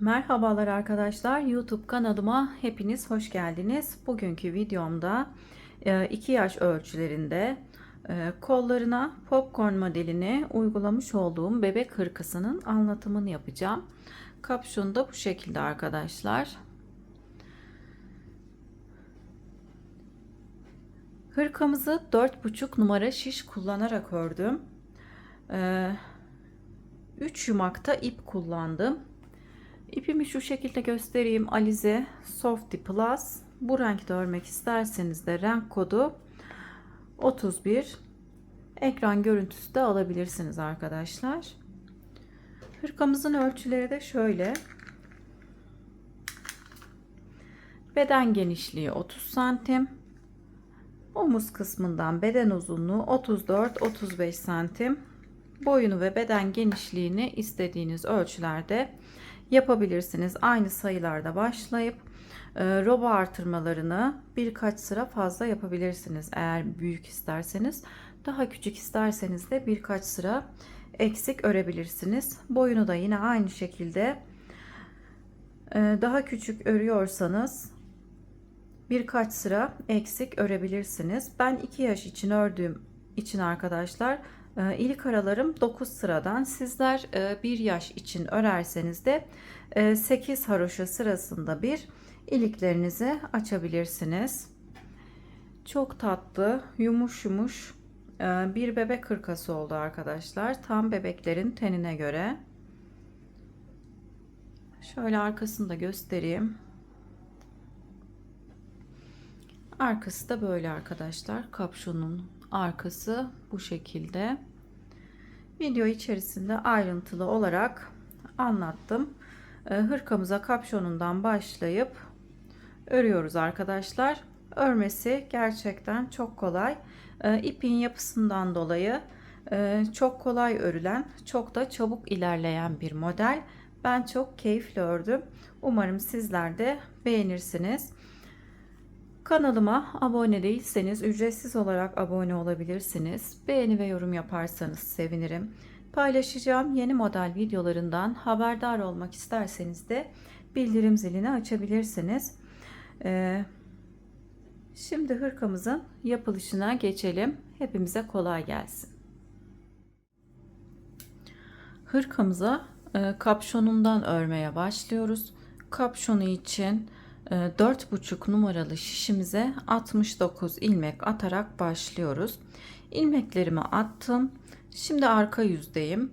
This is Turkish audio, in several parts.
Merhabalar arkadaşlar, YouTube kanalıma hepiniz hoş geldiniz. Bugünkü videomda 2 yaş ölçülerinde kollarına popcorn modelini uygulamış olduğum bebek hırkasının anlatımını yapacağım. Kapşonu da bu şekilde arkadaşlar. Hırkamızı 4,5 numara şiş kullanarak ördüm. 3 yumakta ip kullandım. İpimi şu şekilde göstereyim. Alize Softy Plus. Bu renkte örmek isterseniz de renk kodu 31. Ekran görüntüsü de alabilirsiniz arkadaşlar. Hırkamızın ölçüleri de şöyle. Beden genişliği 30 santim. Omuz kısmından beden uzunluğu 34-35 santim. Boyunu ve beden genişliğini istediğiniz ölçülerde yapabilirsiniz. Aynı sayılarda başlayıp roba artırmalarını birkaç sıra fazla yapabilirsiniz. Eğer büyük isterseniz, daha küçük isterseniz de birkaç sıra eksik örebilirsiniz. Boyunu da yine aynı şekilde daha küçük örüyorsanız birkaç sıra eksik örebilirsiniz. Ben 2 yaş için ördüğüm için arkadaşlar ilik aralarım 9 sıradan. Sizler 1 yaş için örerseniz de 8 haroşa sırasında bir iliklerinizi açabilirsiniz. Çok tatlı, yumuş yumuş bir bebek hırkası oldu arkadaşlar. Tam bebeklerin tenine göre. Şöyle arkasını da göstereyim. Arkası da böyle arkadaşlar. Kapşonun arkası bu şekilde. Video içerisinde ayrıntılı olarak anlattım. Hırkamıza kapşonundan başlayıp örüyoruz arkadaşlar. Örmesi gerçekten çok kolay. İpin yapısından dolayı çok kolay örülen, çok da çabuk ilerleyen bir model. Ben çok keyifli ördüm. Umarım sizler de beğenirsiniz. Kanalıma abone değilseniz ücretsiz olarak abone olabilirsiniz. Beğeni ve yorum yaparsanız sevinirim. Paylaşacağım yeni model videolarından haberdar olmak isterseniz de bildirim zilini açabilirsiniz. Şimdi hırkamızın yapılışına geçelim. Hepimize kolay gelsin. Hırkamıza kapşonundan örmeye başlıyoruz. Kapşonu için 4,5 numaralı şişimize 69 ilmek atarak başlıyoruz. İlmeklerimi attım. Şimdi arka yüzdeyim.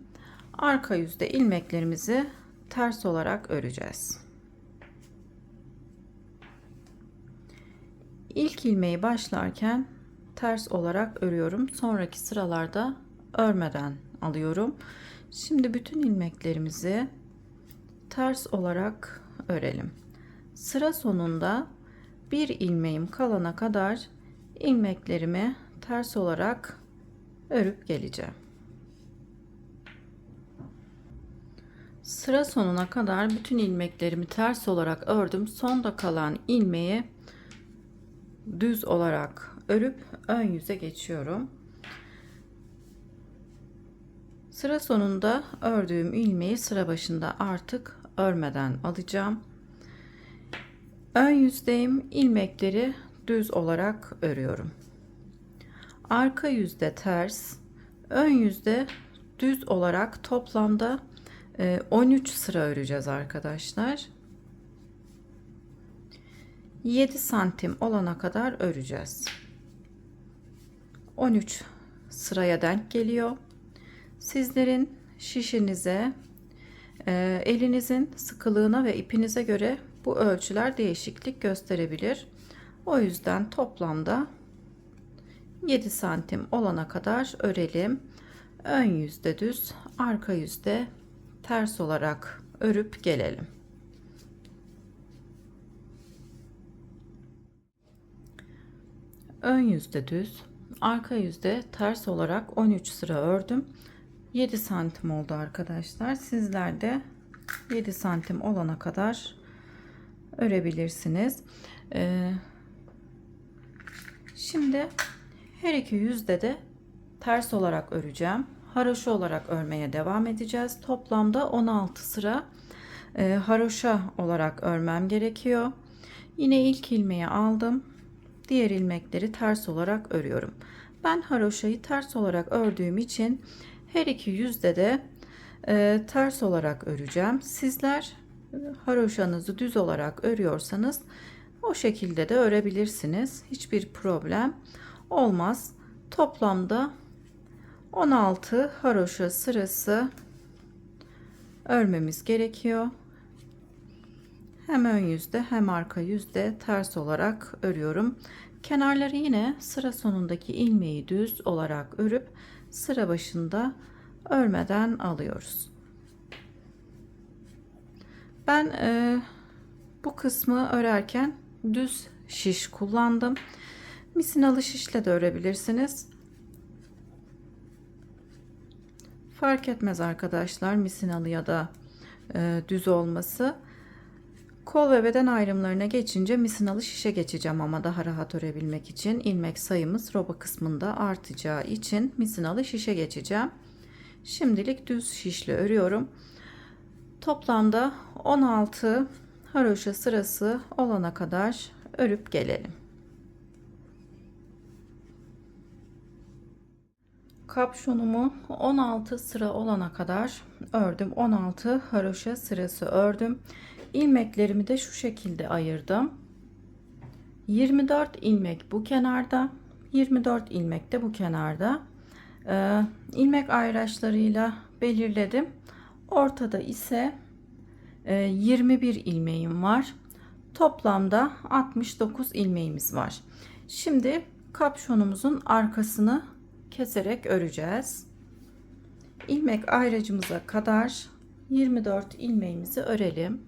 Arka yüzde ilmeklerimizi ters olarak öreceğiz. İlk ilmeği başlarken ters olarak örüyorum. Sonraki sıralarda örmeden alıyorum. Şimdi bütün ilmeklerimizi ters olarak örelim. Sıra sonunda bir ilmeğim kalana kadar ilmeklerimi ters olarak örüp geleceğim. Sıra sonuna kadar bütün ilmeklerimi ters olarak ördüm. Sonda kalan ilmeği düz olarak örüp ön yüze geçiyorum. Sıra sonunda ördüğüm ilmeği sıra başında artık örmeden alacağım. Ön yüzdeyim, ilmekleri düz olarak örüyorum. Arka yüzde ters, ön yüzde düz olarak toplamda 13 sıra öreceğiz arkadaşlar. 7 santim olana kadar öreceğiz. 13 sıraya denk geliyor. Sizlerin şişinize, elinizin sıkılığına ve ipinize göre bu ölçüler değişiklik gösterebilir. O yüzden toplamda 7 santim olana kadar örelim. Ön yüzde düz, arka yüzde ters olarak örüp gelelim. Ön yüzde düz, arka yüzde ters olarak 13 sıra ördüm. 7 santim oldu arkadaşlar. Sizler de 7 santim olana kadar örebilirsiniz. Şimdi her iki yüzde de ters olarak öreceğim. Haroşa olarak örmeye devam edeceğiz. Toplamda 16 sıra haroşa olarak örmem gerekiyor. Yine ilk ilmeği aldım. Diğer ilmekleri ters olarak örüyorum. Ben haroşayı ters olarak ördüğüm için her iki yüzde de ters olarak öreceğim. Sizler haroşanızı düz olarak örüyorsanız o şekilde de örebilirsiniz. Hiçbir problem olmaz. Toplamda 16 haroşa sırası örmemiz gerekiyor. Hem ön yüzde hem arka yüzde ters olarak örüyorum. Kenarları yine sıra sonundaki ilmeği düz olarak örüp sıra başında örmeden alıyoruz. Ben bu kısmı örerken düz şiş kullandım. Misinalı şişle de örebilirsiniz. Fark etmez arkadaşlar, misinalı ya da düz olması. Kol ve beden ayrımlarına geçince misinalı şişe geçeceğim ama daha rahat örebilmek için ilmek sayımız roba kısmında artacağı için misinalı şişe geçeceğim. Şimdilik düz şişle örüyorum. Toplamda 16 haroşa sırası olana kadar örüp gelelim. Kapşonumu 16 sıra olana kadar ördüm. 16 haroşa sırası ördüm. İlmeklerimi de şu şekilde ayırdım. 24 ilmek bu kenarda, 24 ilmek de bu kenarda. İlmek ayraçlarıyla belirledim. Ortada ise 21 ilmeğim var. Toplamda 69 ilmeğimiz var. Şimdi kapşonumuzun arkasını keserek öreceğiz. İlmek ayracımıza kadar 24 ilmeğimizi örelim.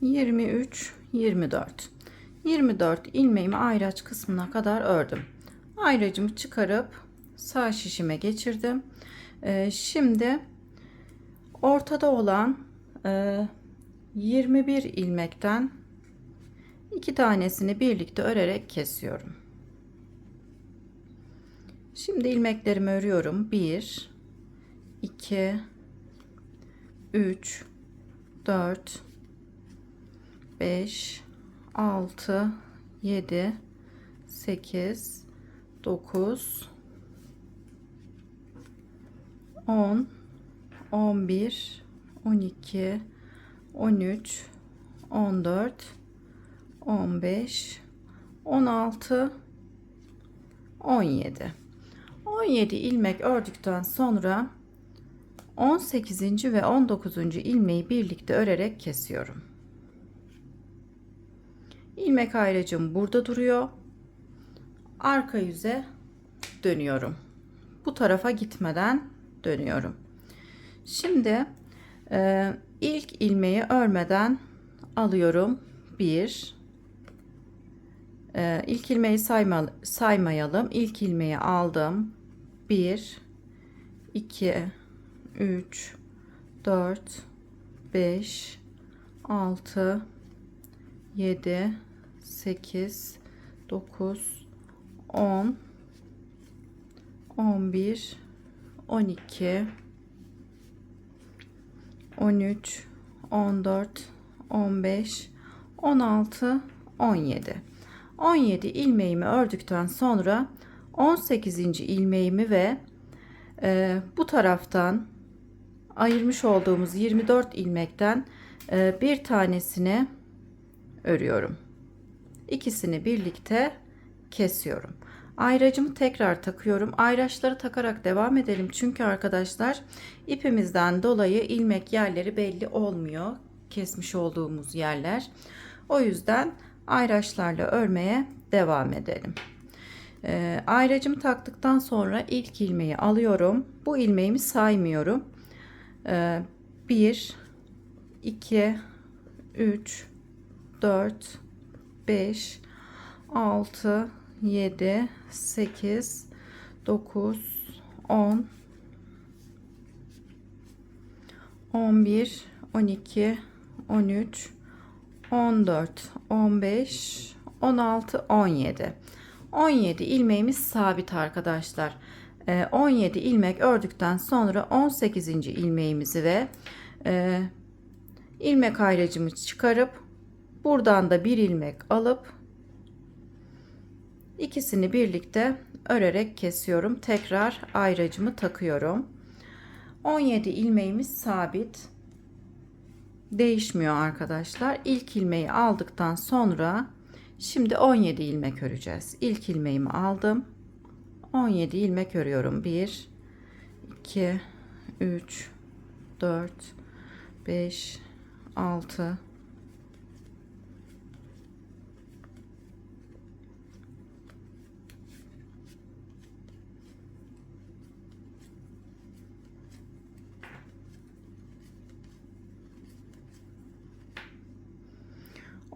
...23, 24. 24 ilmeğimi ayraç kısmına kadar ördüm. Ayracımı çıkarıp sağ şişime geçirdim. Şimdi ortada olan 21 ilmekten 2 tanesini birlikte örerek kesiyorum. Şimdi ilmeklerimi örüyorum. 1, 2, 3, 4, 5, 6, 7, 8, 9, 10, 11, 12, 13, 14, 15, 16, 17. 17 ilmek ördükten sonra 18. ve 19. ilmeği birlikte örerek kesiyorum. İlmek ayracım burada duruyor. Arka yüze dönüyorum. Bu tarafa gitmeden dönüyorum. Şimdi ilk ilmeği örmeden alıyorum. 1. İlk ilmeği saymayalım. İlk ilmeği aldım. 1, 2, 3, 4, 5, 6, 7, 8, 9, 10, 11, 12, 13, 14, 15, 16, 17. 17 ilmeğimi ördükten sonra 18. ilmeğimi ve bu taraftan ayırmış olduğumuz 24 ilmekten bir tanesini örüyorum. İkisini birlikte kesiyorum. Ayracımı tekrar takıyorum. Ayraçları takarak devam edelim. Çünkü arkadaşlar ipimizden dolayı ilmek yerleri belli olmuyor. Kesmiş olduğumuz yerler. O yüzden ayraçlarla örmeye devam edelim. Ayracımı taktıktan sonra ilk ilmeği alıyorum. Bu ilmeğimi saymıyorum. 1, 2, 3, 4, 5, 6, 7, 8, 9, 10, 11, 12, 13, 14, 15, 16, 17. 17 ilmeğimiz sabit arkadaşlar. 17 ilmek ördükten sonra 18. ilmeğimizi ve ilmek ayracımı çıkarıp buradan da bir ilmek alıp ikisini birlikte örerek kesiyorum. Tekrar ayracımı takıyorum. 17 ilmeğimiz sabit. Değişmiyor arkadaşlar. İlk ilmeği aldıktan sonra şimdi 17 ilmek öreceğiz. İlk ilmeğimi aldım. 17 ilmek örüyorum. 1, 2, 3, 4, 5, 6,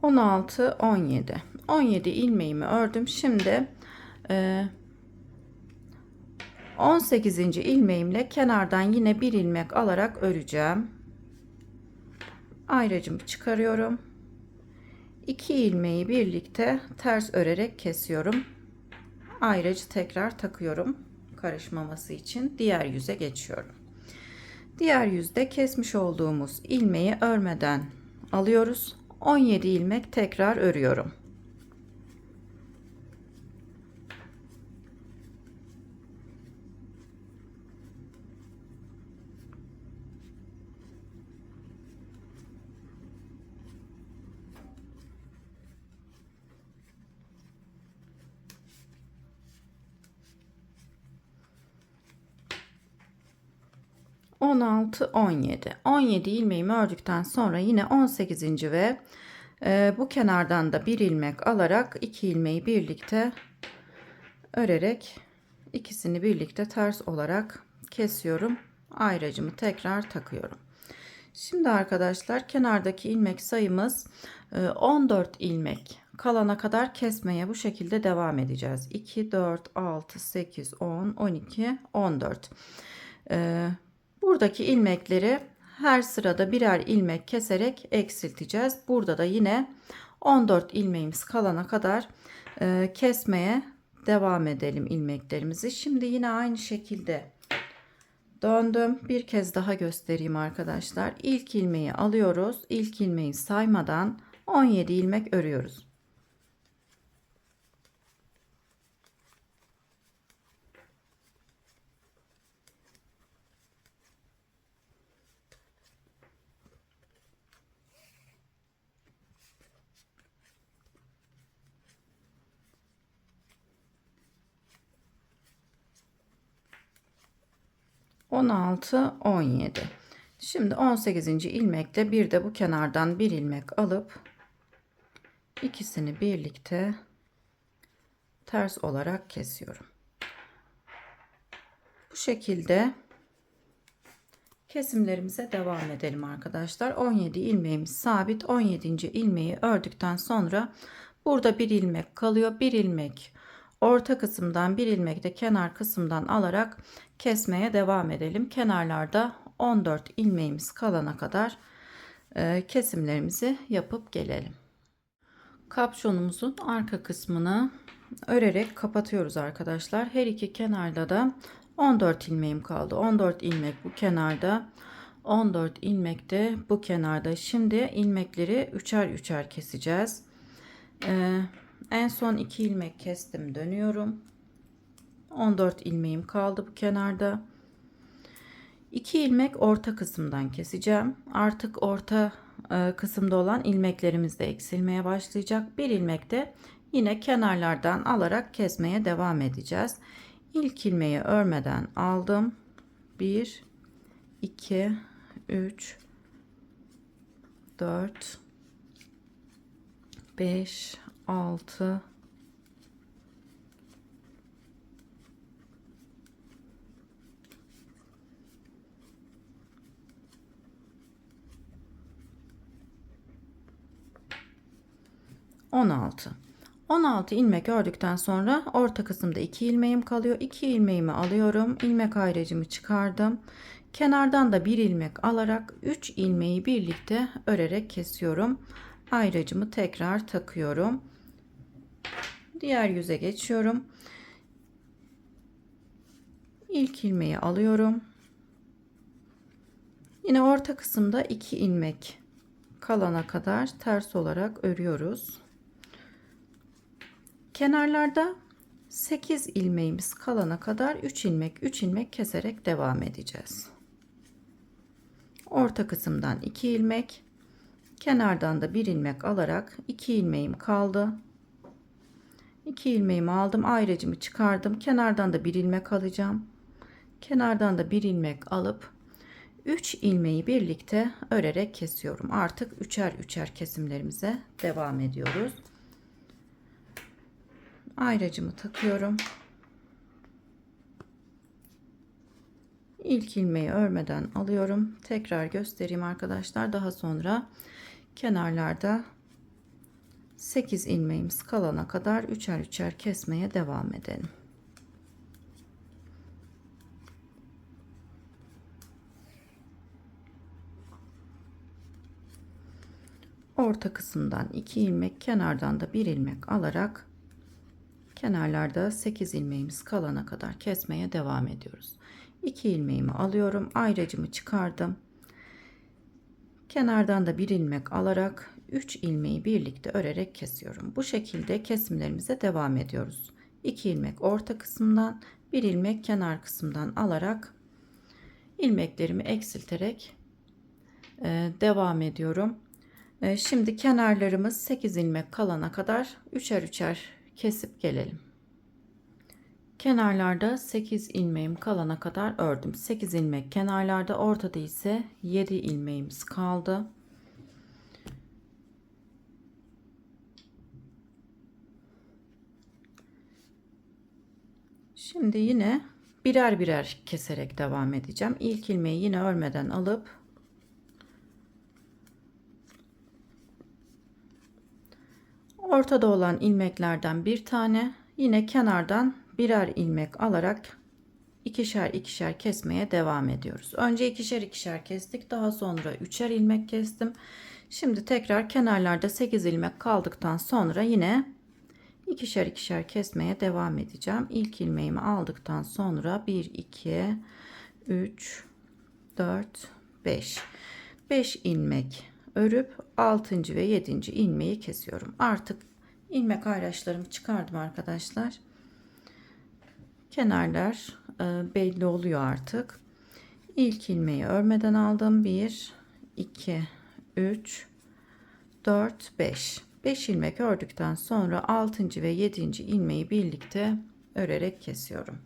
16, 17. 17 ilmeğimi ördüm. Şimdi 18. ilmeğimle kenardan yine bir ilmek alarak öreceğim. Ayracımı çıkarıyorum. 2 ilmeği birlikte ters örerek kesiyorum. Ayracı tekrar takıyorum karışmaması için. Diğer yüze geçiyorum. Diğer yüzde kesmiş olduğumuz ilmeği örmeden alıyoruz. 17 ilmek tekrar örüyorum. 16, 17. 17 ilmeğimi ördükten sonra yine 18. ve bu kenardan da bir ilmek alarak 2 ilmeği birlikte örerek ikisini birlikte ters olarak kesiyorum. Ayracımı tekrar takıyorum. Şimdi arkadaşlar kenardaki ilmek sayımız 14 ilmek kalana kadar kesmeye bu şekilde devam edeceğiz. 2, 4, 6, 8, 10, 12, 14. Buradaki ilmekleri her sırada birer ilmek keserek eksilteceğiz. Burada da yine 14 ilmeğimiz kalana kadar kesmeye devam edelim ilmeklerimizi. Şimdi yine aynı şekilde döndüm. Bir kez daha göstereyim arkadaşlar. İlk ilmeği alıyoruz. İlk ilmeği saymadan 17 ilmek örüyoruz. 16, 17. Şimdi 18. ilmekte bir de bu kenardan bir ilmek alıp ikisini birlikte ters olarak kesiyorum. Bu şekilde kesimlerimize devam edelim arkadaşlar. 17 ilmeğimiz sabit. 17. ilmeği ördükten sonra burada bir ilmek kalıyor. Bir ilmek orta kısımdan, bir ilmek de kenar kısımdan alarak kesmeye devam edelim. Kenarlarda 14 ilmeğimiz kalana kadar kesimlerimizi yapıp gelelim. Kapşonumuzun arka kısmını örerek kapatıyoruz arkadaşlar. Her iki kenarda da 14 ilmeğim kaldı. 14 ilmek bu kenarda, 14 ilmek de bu kenarda. Şimdi ilmekleri üçer üçer keseceğiz. En son 2 ilmek kestim, dönüyorum. 14 ilmeğim kaldı bu kenarda. 2 ilmek orta kısımdan keseceğim. Artık orta kısımda olan ilmeklerimiz de eksilmeye başlayacak. Bir ilmek de yine kenarlardan alarak kesmeye devam edeceğiz. İlk ilmeği örmeden aldım. 1, 2, 3, 4, 5, 6, 16. 16 ilmek ördükten sonra orta kısımda 2 ilmeğim kalıyor. 2 ilmeğimi alıyorum. İlmek ayracımı çıkardım. Kenardan da bir ilmek alarak 3 ilmeği birlikte örerek kesiyorum. Ayracımı tekrar takıyorum. Diğer yüze geçiyorum. İlk ilmeği alıyorum. Yine orta kısımda 2 ilmek kalana kadar ters olarak örüyoruz. Kenarlarda 8 ilmeğimiz kalana kadar 3 ilmek keserek devam edeceğiz. Orta kısımdan 2 ilmek, kenardan da 1 ilmek alarak 2 ilmeğim kaldı. 2 ilmeğimi aldım, ayracımı çıkardım. Kenardan da 1 ilmek alacağım. Kenardan da 1 ilmek alıp 3 ilmeği birlikte örerek kesiyorum. Artık üçer üçer kesimlerimize devam ediyoruz. Ayracımı takıyorum. İlk ilmeği örmeden alıyorum. Tekrar göstereyim arkadaşlar. Daha sonra kenarlarda 8 ilmeğimiz kalana kadar üçer üçer kesmeye devam edelim. Orta kısımdan 2 ilmek, kenardan da 1 ilmek alarak kenarlarda 8 ilmeğimiz kalana kadar kesmeye devam ediyoruz. 2 ilmeğimi alıyorum, ayracımı çıkardım. Kenardan da 1 ilmek alarak 3 ilmeği birlikte örerek kesiyorum. Bu şekilde kesimlerimize devam ediyoruz. 2 ilmek orta kısımdan, 1 ilmek kenar kısımdan alarak ilmeklerimi eksilterek devam ediyorum. Şimdi kenarlarımız 8 ilmek kalana kadar üçer üçer kesip gelelim. Kenarlarda 8 ilmeğim kalana kadar ördüm. 8 ilmek kenarlarda, ortada ise 7 ilmeğimiz kaldı. Şimdi yine birer birer keserek devam edeceğim. İlk ilmeği yine örmeden alıp ortada olan ilmeklerden bir tane, yine kenardan birer ilmek alarak ikişer ikişer kesmeye devam ediyoruz. Önce ikişer ikişer kestik, daha sonra üçer ilmek kestim. Şimdi tekrar kenarlarda 8 ilmek kaldıktan sonra yine ikişer ikişer kesmeye devam edeceğim. İlk ilmeğimi aldıktan sonra 1 2 3 4 5 ilmek örüp 6. ve 7. ilmeği kesiyorum. Artık ilmek ayraçlarımı çıkardım arkadaşlar. Kenarlar belli oluyor artık. İlk ilmeği örmeden aldım. 1 2 3 4 5 ilmek ördükten sonra 6. ve 7. ilmeği birlikte örerek kesiyorum.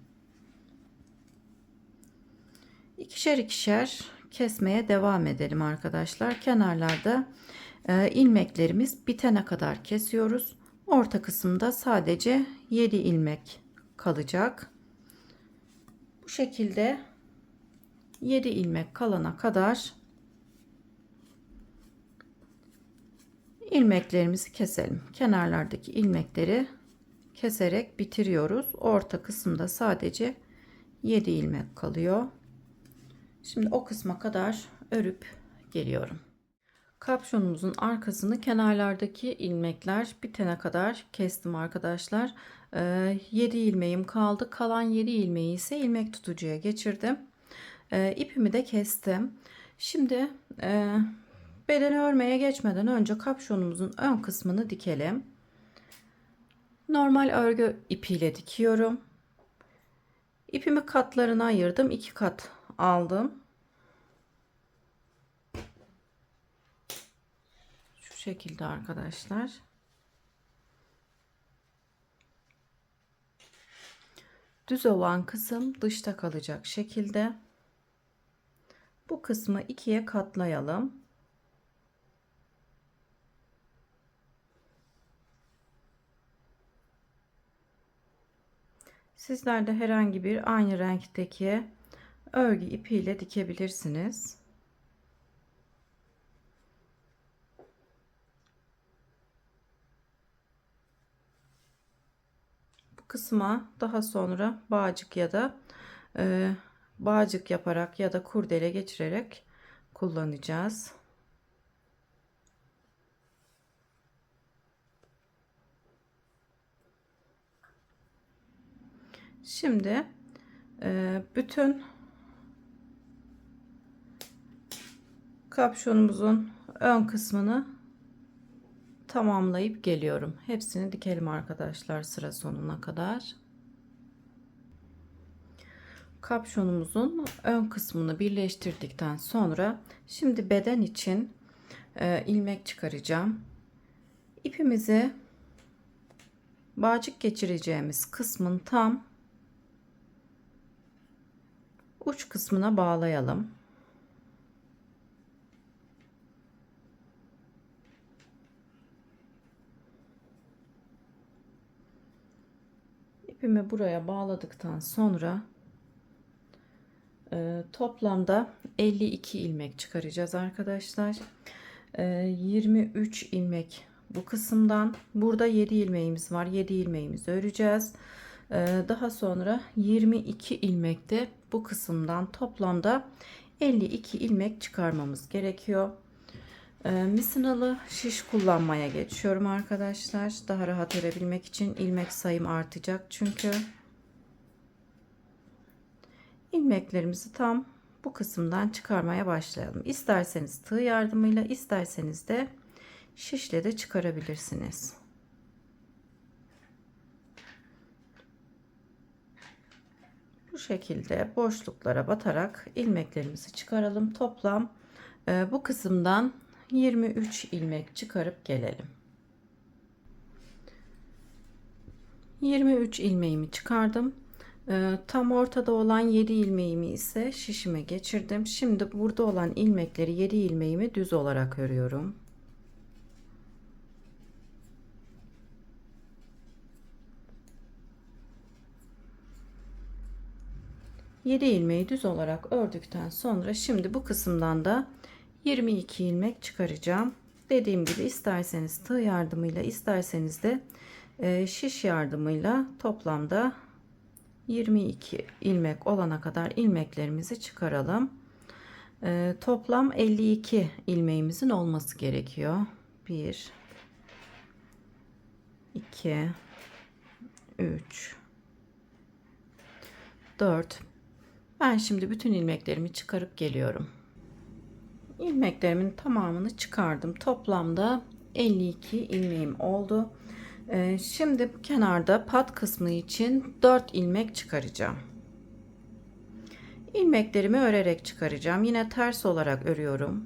İkişer ikişer kesmeye devam edelim arkadaşlar. Kenarlarda ilmeklerimiz bitene kadar kesiyoruz. Orta kısımda sadece 7 ilmek kalacak. Bu şekilde 7 ilmek kalana kadar ilmeklerimizi keselim. Kenarlardaki ilmekleri keserek bitiriyoruz. Orta kısımda sadece 7 ilmek kalıyor. Şimdi o kısma kadar örüp geliyorum. Kapşonumuzun arkasını kenarlardaki ilmekler bitene kadar kestim arkadaşlar. 7 ilmeğim kaldı. Kalan 7 ilmeği ise ilmek tutucuya geçirdim. İpimi de kestim. Şimdi bedeni örmeye geçmeden önce kapşonumuzun ön kısmını dikelim. Normal örgü ipiyle dikiyorum. İpimi katlarına ayırdım. 2 kat aldım. Şu şekilde arkadaşlar. Düz olan kısım dışta kalacak şekilde. Bu kısmı ikiye katlayalım. Sizler de herhangi bir aynı renkteki örgü ipiyle dikebilirsiniz. kısma daha sonra bağcık ya da bağcık yaparak ya da kurdele geçirerek kullanacağız. Şimdi bütün kapşonumuzun ön kısmını tamamlayıp geliyorum. Hepsini dikelim arkadaşlar sıra sonuna kadar. Kapşonumuzun ön kısmını birleştirdikten sonra şimdi beden için ilmek çıkaracağım. İpimizi bağcık geçireceğimiz kısmın tam uç kısmına bağlayalım. İpimi buraya bağladıktan sonra toplamda 52 ilmek çıkaracağız arkadaşlar. 23 ilmek bu kısımdan. Burada 7 ilmeğimiz var. 7 ilmeğimizi öreceğiz. Daha sonra 22 ilmek de bu kısımdan, toplamda 52 ilmek çıkarmamız gerekiyor. Misinalı şiş kullanmaya geçiyorum arkadaşlar. Daha rahat örebilmek için ilmek sayım artacak çünkü. İlmeklerimizi tam bu kısımdan çıkarmaya başlayalım. İsterseniz tığ yardımıyla, isterseniz de şişle de çıkarabilirsiniz. Bu şekilde boşluklara batarak ilmeklerimizi çıkaralım. Toplam bu kısımdan 23 ilmek çıkarıp gelelim. 23 ilmeğimi çıkardım. Tam ortada olan 7 ilmeğimi ise şişime geçirdim. Şimdi burada olan ilmekleri, 7 ilmeğimi düz olarak örüyorum. Yedi ilmeği düz olarak ördükten sonra şimdi bu kısımdan da 22 ilmek çıkaracağım. Dediğim gibi isterseniz tığ yardımıyla, isterseniz de şiş yardımıyla toplamda 22 ilmek olana kadar ilmeklerimizi çıkaralım. Toplam 52 ilmeğimizin olması gerekiyor. 1 2 3 4. Ben şimdi bütün ilmeklerimi çıkarıp geliyorum. İlmeklerimin tamamını çıkardım. Toplamda 52 ilmeğim oldu. Şimdi bu kenarda pat kısmı için 4 ilmek çıkaracağım. İlmeklerimi örerek çıkaracağım. Yine ters olarak örüyorum.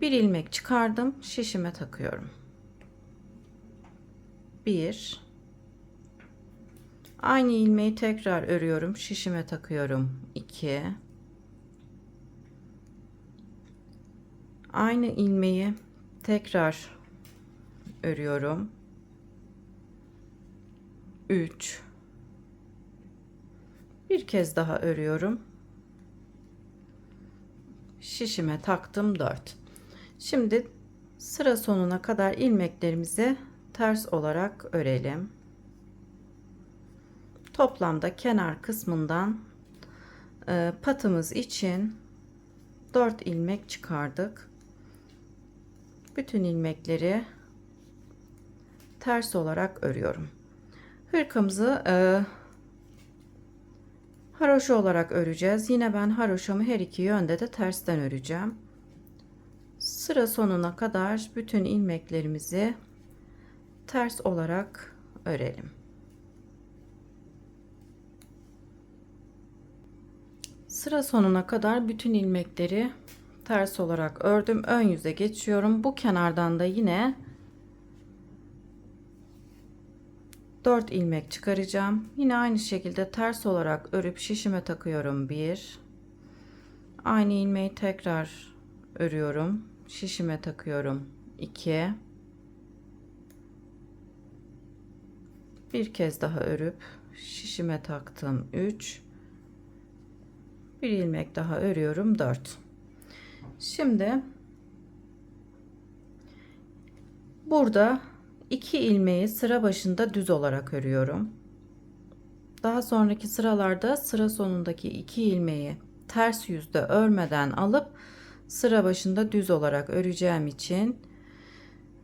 Bir ilmek çıkardım, şişime takıyorum. 1. Aynı ilmeği tekrar örüyorum, şişime takıyorum. 2. Aynı ilmeği tekrar örüyorum. 3. Bir kez daha örüyorum. Şişime taktım 4. Şimdi sıra sonuna kadar ilmeklerimizi ters olarak örelim. Toplamda kenar kısmından patımız için 4 ilmek çıkardık. Bütün ilmekleri ters olarak örüyorum. Hırkamızı haroşa olarak öreceğiz. Yine ben haroşamı her iki yönde de tersten öreceğim. Sıra sonuna kadar bütün ilmeklerimizi ters olarak örelim. Sıra sonuna kadar bütün ilmekleri ters olarak ördüm. Ön yüze geçiyorum. Bu kenardan da yine 4 ilmek çıkaracağım. Yine aynı şekilde ters olarak örüp şişime takıyorum. 1. Aynı ilmeği tekrar örüyorum. Şişime takıyorum. 2. Bir kez daha örüp şişime taktım. 3. Bir ilmek daha örüyorum. 4. Şimdi burada 2 ilmeği sıra başında düz olarak örüyorum. Daha sonraki sıralarda sıra sonundaki 2 ilmeği ters yüzde örmeden alıp sıra başında düz olarak öreceğim için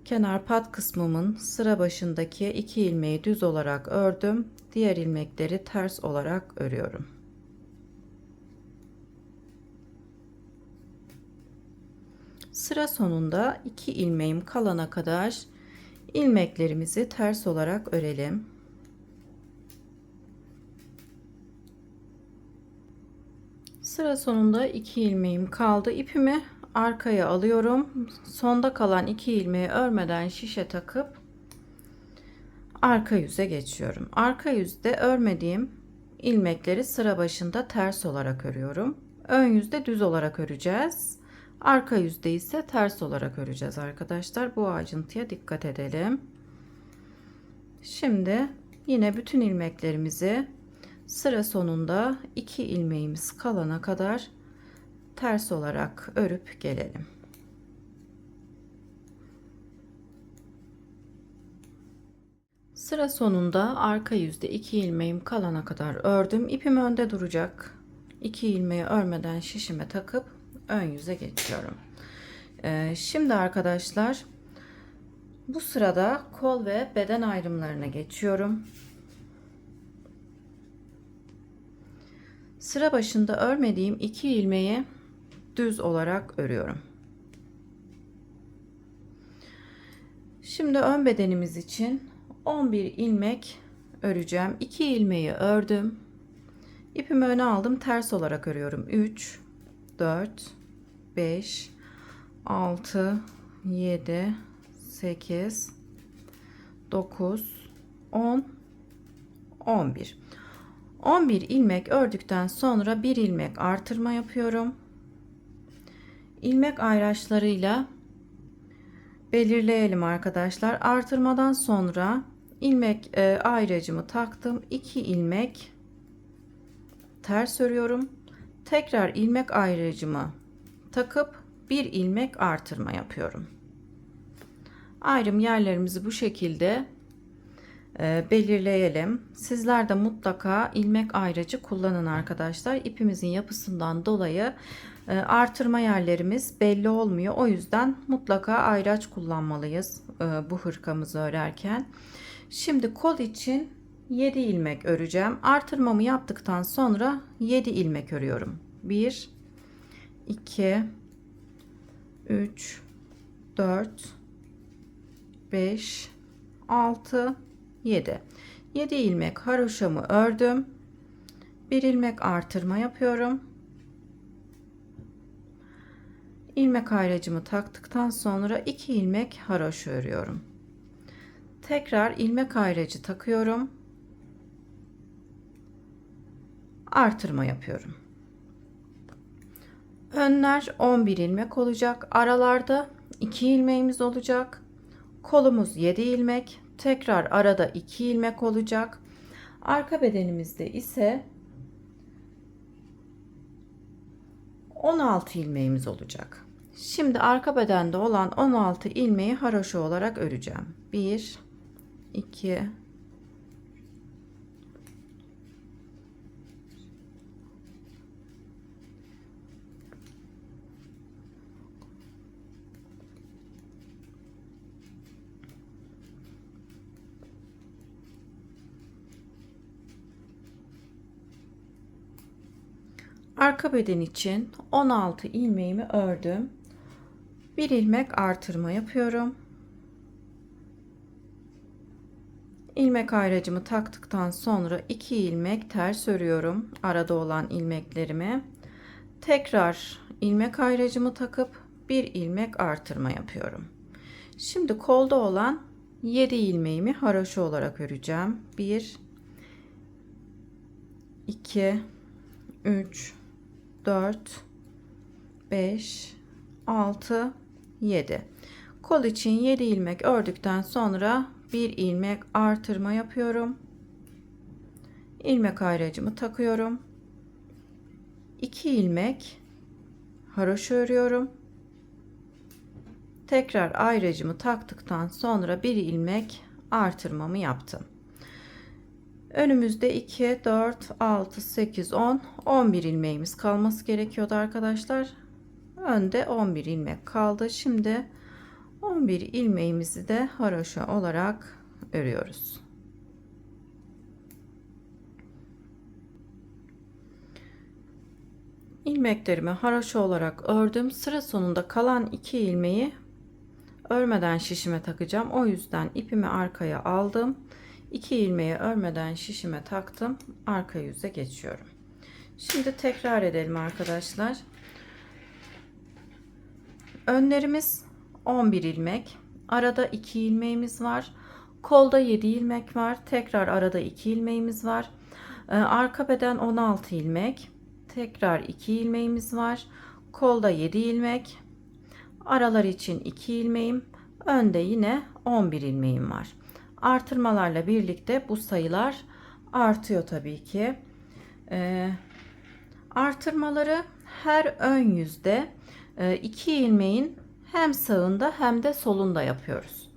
kenar pat kısmımın sıra başındaki 2 ilmeği düz olarak ördüm. Diğer ilmekleri ters olarak örüyorum. Sıra sonunda 2 ilmeğim kalana kadar ilmeklerimizi ters olarak örelim. Sıra sonunda 2 ilmeğim kaldı. İpimi arkaya alıyorum. Sonda kalan 2 ilmeği örmeden şişe takıp arka yüze geçiyorum. Arka yüzde örmediğim ilmekleri sıra başında ters olarak örüyorum. Ön yüzde düz olarak öreceğiz. Arka yüzde ise ters olarak öreceğiz arkadaşlar. Bu ayrıntıya dikkat edelim. Şimdi yine bütün ilmeklerimizi sıra sonunda 2 ilmeğimiz kalana kadar ters olarak örüp gelelim. Sıra sonunda arka yüzde 2 ilmeğim kalana kadar ördüm. İpim önde duracak. 2 ilmeği örmeden şişime takıp ön yüze geçiyorum. Şimdi arkadaşlar bu sırada kol ve beden ayrımlarına geçiyorum. Sıra başında örmediğim 2 ilmeği düz olarak örüyorum. Şimdi ön bedenimiz için 11 ilmek öreceğim. 2 ilmeği ördüm. İpimi öne aldım. Ters olarak örüyorum. 3, 4, 5, 6, 7, 8, 9, 10, 11. 11 ilmek ördükten sonra bir ilmek artırma yapıyorum. İlmek ayraçlarıyla belirleyelim arkadaşlar. Artırmadan sonra ilmek ayracımı taktım. 2 ilmek ters örüyorum. Tekrar ilmek ayracımı takıp bir ilmek artırma yapıyorum. Ayrım yerlerimizi bu şekilde belirleyelim. Sizler de mutlaka ilmek ayracı kullanın arkadaşlar. İpimizin yapısından dolayı artırma yerlerimiz belli olmuyor. O yüzden mutlaka ayraç kullanmalıyız bu hırkamızı örerken. Şimdi kol için 7 ilmek öreceğim. Artırmamı yaptıktan sonra 7 ilmek örüyorum. 1, 2, 3, 4, 5, 6, 7. 7 ilmek haroşamı ördüm. Bir ilmek artırma yapıyorum. İlmek ayracımı taktıktan sonra 2 ilmek haroşa örüyorum. Tekrar ilmek ayracı takıyorum. Artırma yapıyorum. Önler 11 ilmek olacak. Aralarda 2 ilmeğimiz olacak. Kolumuz 7 ilmek. Tekrar arada 2 ilmek olacak. Arka bedenimizde ise 16 ilmeğimiz olacak. Şimdi arka bedende olan 16 ilmeği haroşa olarak öreceğim. 1, 2, arka beden için 16 ilmeğimi ördüm. Bir ilmek artırma yapıyorum. İlmek ayracımı taktıktan sonra 2 ilmek ters örüyorum arada olan ilmeklerimi. Tekrar ilmek ayracımı takıp bir ilmek artırma yapıyorum. Şimdi kolda olan 7 ilmeğimi haroşa olarak öreceğim. 1, 2, 3, 4, 5, 6, 7. Kol için 7 ilmek ördükten sonra bir ilmek artırma yapıyorum. İlmek ayracımı takıyorum. 2 ilmek haroşa örüyorum. Tekrar ayracımı taktıktan sonra bir ilmek artırmamı yaptım. Önümüzde 2, 4, 6, 8, 10, 11 ilmeğimiz kalması gerekiyordu arkadaşlar. Önde 11 ilmek kaldı. Şimdi 11 ilmeğimizi de haroşa olarak örüyoruz. İlmeklerimi haroşa olarak ördüm. Sıra sonunda kalan 2 ilmeği örmeden şişime takacağım. O yüzden ipimi arkaya aldım. 2 ilmeği örmeden şişime taktım. Arka yüze geçiyorum. Şimdi tekrar edelim arkadaşlar. Önlerimiz 11 ilmek. Arada 2 ilmeğimiz var. Kolda 7 ilmek var. Tekrar arada 2 ilmeğimiz var. Arka beden 16 ilmek. Tekrar 2 ilmeğimiz var. Kolda 7 ilmek. Aralar için 2 ilmeğim. Önde yine 11 ilmeğim var. Artırmalarla birlikte bu sayılar artıyor tabii ki. Artırmaları her ön yüzde 2 ilmeğin hem sağında hem de solunda yapıyoruz.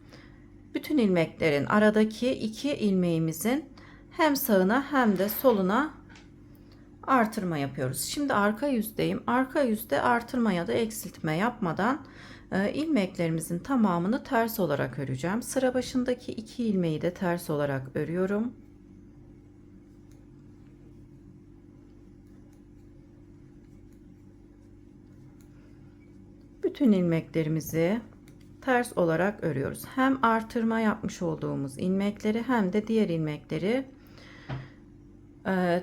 Bütün ilmeklerin aradaki 2 ilmeğimizin hem sağına hem de soluna artırma yapıyoruz. Şimdi arka yüzdeyim. Arka yüzde artırma ya da eksiltme yapmadan ilmeklerimizin tamamını ters olarak öreceğim. Sıra başındaki 2 ilmeği de ters olarak örüyorum. Bütün ilmeklerimizi ters olarak örüyoruz. Hem artırma yapmış olduğumuz ilmekleri hem de diğer ilmekleri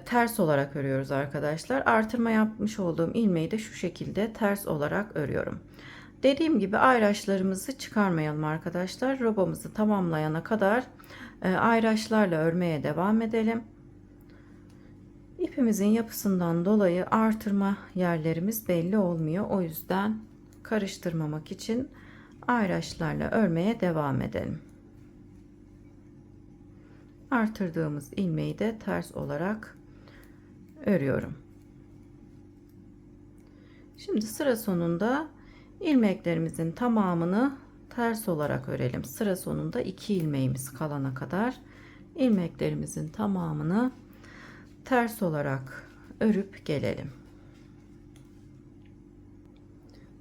ters olarak örüyoruz arkadaşlar. Artırma yapmış olduğum ilmeği de şu şekilde ters olarak örüyorum. Dediğim gibi ayraçlarımızı çıkarmayalım arkadaşlar. Robamızı tamamlayana kadar ayraçlarla örmeye devam edelim. İpimizin yapısından dolayı artırma yerlerimiz belli olmuyor. O yüzden karıştırmamak için ayraçlarla örmeye devam edelim. Artırdığımız ilmeği de ters olarak örüyorum. Şimdi sıra sonunda ilmeklerimizin tamamını ters olarak örelim. Sıra sonunda 2 ilmeğimiz kalana kadar ilmeklerimizin tamamını ters olarak örüp gelelim.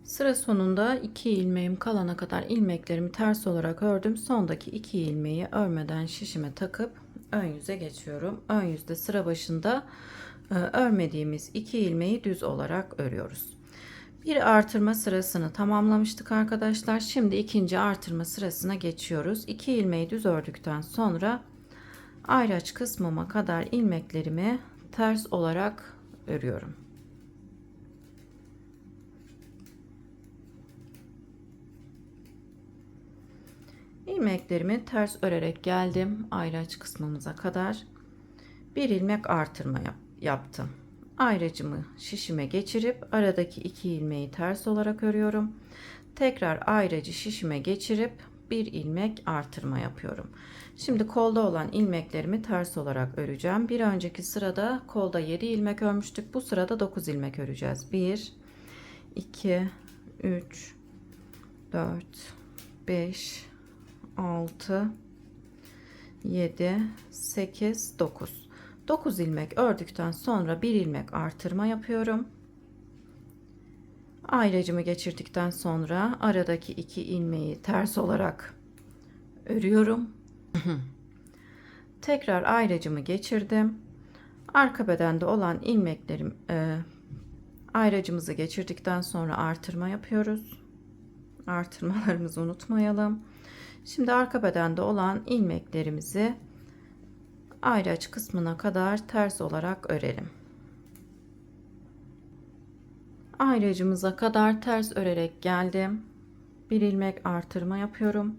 Sıra sonunda 2 ilmeğim kalana kadar ilmeklerimi ters olarak ördüm. Sondaki 2 ilmeği örmeden şişime takıp ön yüze geçiyorum. Ön yüzde sıra başında örmediğimiz 2 ilmeği düz olarak örüyoruz. Bir artırma sırasını tamamlamıştık arkadaşlar. Şimdi ikinci artırma sırasına geçiyoruz. 2 ilmeği düz ördükten sonra ayraç kısmıma kadar ilmeklerimi ters olarak örüyorum. İlmeklerimi ters örerek geldim ayraç kısmımıza kadar. Bir ilmek artırma yaptım. Ayracımı şişime geçirip aradaki 2 ilmeği ters olarak örüyorum. Tekrar ayracı şişime geçirip bir ilmek artırma yapıyorum. Şimdi kolda olan ilmeklerimi ters olarak öreceğim. Bir önceki sırada kolda 7 ilmek örmüştük. Bu sırada 9 ilmek öreceğiz. 1 2 3 4 5 6 7 8 9 9 ilmek ördükten sonra bir ilmek artırma yapıyorum. Ayracımı geçirdikten sonra aradaki 2 ilmeği ters olarak örüyorum. Tekrar ayracımı geçirdim. Arka bedende olan ilmeklerim ayracımızı geçirdikten sonra artırma yapıyoruz. Artırmalarımızı unutmayalım. Şimdi arka bedende olan ilmeklerimizi ayraç kısmına kadar ters olarak örelim. Ayracımıza kadar ters örerek geldim. Bir ilmek artırma yapıyorum.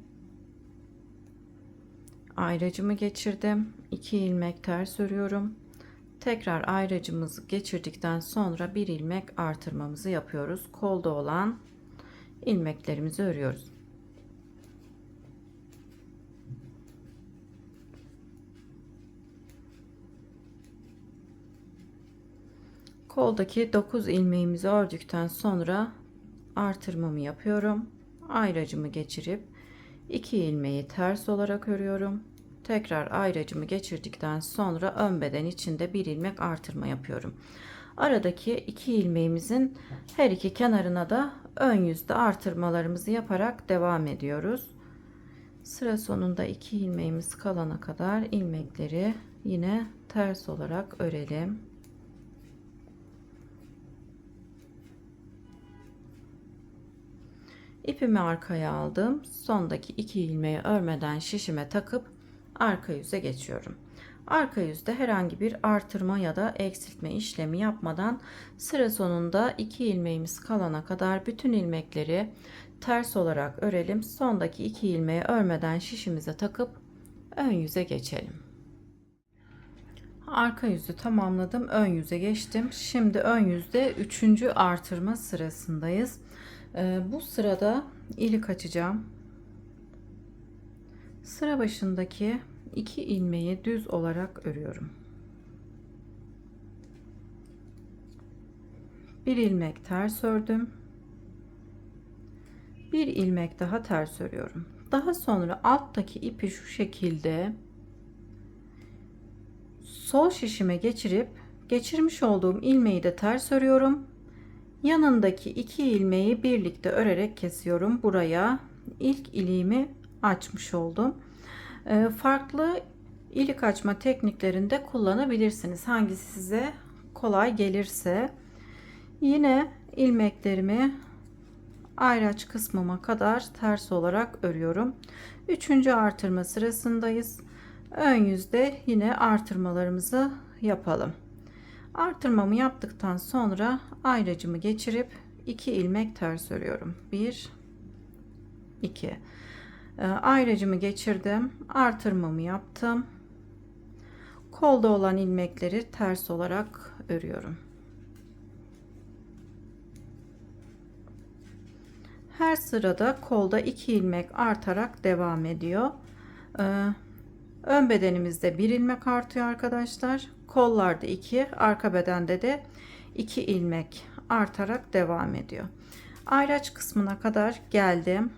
Ayracımı geçirdim. 2 ilmek ters örüyorum. Tekrar ayracımızı geçirdikten sonra bir ilmek artırmamızı yapıyoruz. Kolda olan ilmeklerimizi örüyoruz. Koldaki 9 ilmeğimizi ördükten sonra artırmamı yapıyorum. Ayracımı geçirip 2 ilmeği ters olarak örüyorum. tekrar ayracımı geçirdikten sonra ön beden içinde bir ilmek artırma yapıyorum. Aradaki iki ilmeğimizin her iki kenarına da ön yüzde artırmalarımızı yaparak devam ediyoruz. Sıra sonunda iki ilmeğimiz kalana kadar ilmekleri yine ters olarak örelim. İpimi arkaya aldım. Sondaki iki ilmeği örmeden şişime takıp arka yüze geçiyorum. Arka yüzde herhangi bir artırma ya da eksiltme işlemi yapmadan sıra sonunda iki ilmeğimiz kalana kadar bütün ilmekleri ters olarak örelim. Sondaki iki ilmeği örmeden şişimize takıp ön yüze geçelim. Arka yüzü tamamladım. Ön yüze geçtim. Şimdi ön yüzde 3. artırma sırasındayız. Bu sırada ilik açacağım. Sıra başındaki iki ilmeği düz olarak örüyorum. Bir ilmek ters ördüm. Bir ilmek daha ters örüyorum. Daha sonra alttaki ipi şu şekilde sol şişime geçirip geçirmiş olduğum ilmeği de ters örüyorum. Yanındaki iki ilmeği birlikte örerek kesiyorum. Buraya ilk iliğimi açmış oldum. Farklı ilik açma tekniklerinde kullanabilirsiniz. Hangisi size kolay gelirse. Yine ilmeklerimi ayraç kısmıma kadar ters olarak örüyorum. 3. artırma sırasındayız. Ön yüzde yine artırmalarımızı yapalım. Artırmamı yaptıktan sonra ayracımı geçirip 2 ilmek ters örüyorum. 1 2 ayracımı geçirdim. Artırmamı yaptım. Kolda olan ilmekleri ters olarak örüyorum. Her sırada kolda 2 ilmek artarak devam ediyor. Ön bedenimizde 1 ilmek artıyor arkadaşlar. Kollarda 2, arka bedende de 2 ilmek artarak devam ediyor. Ayraç kısmına kadar geldim.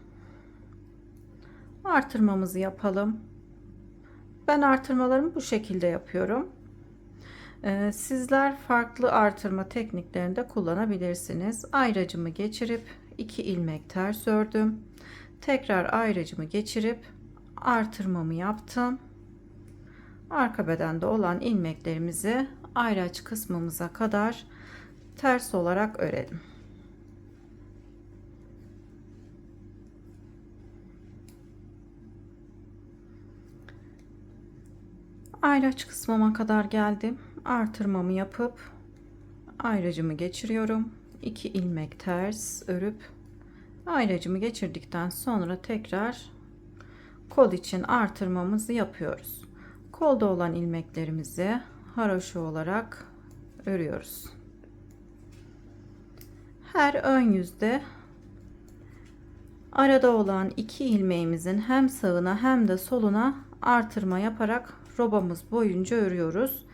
Artırmamızı yapalım. Ben artırmalarımı bu şekilde yapıyorum. Sizler farklı artırma tekniklerini de kullanabilirsiniz. Ayracımı geçirip 2 ilmek ters ördüm. Tekrar ayracımı geçirip artırmamı yaptım. Arka bedende olan ilmeklerimizi ayraç kısmımıza kadar ters olarak örelim. Ayraç kısmıma kadar geldim. Artırmamı yapıp ayracımı geçiriyorum. 2 ilmek ters örüp ayracımı geçirdikten sonra tekrar kol için artırmamızı yapıyoruz. Kolda olan ilmeklerimizi haroşa olarak örüyoruz. Her ön yüzde arada olan iki ilmeğimizin hem sağına hem de soluna artırma yaparak robamız boyunca örüyoruz.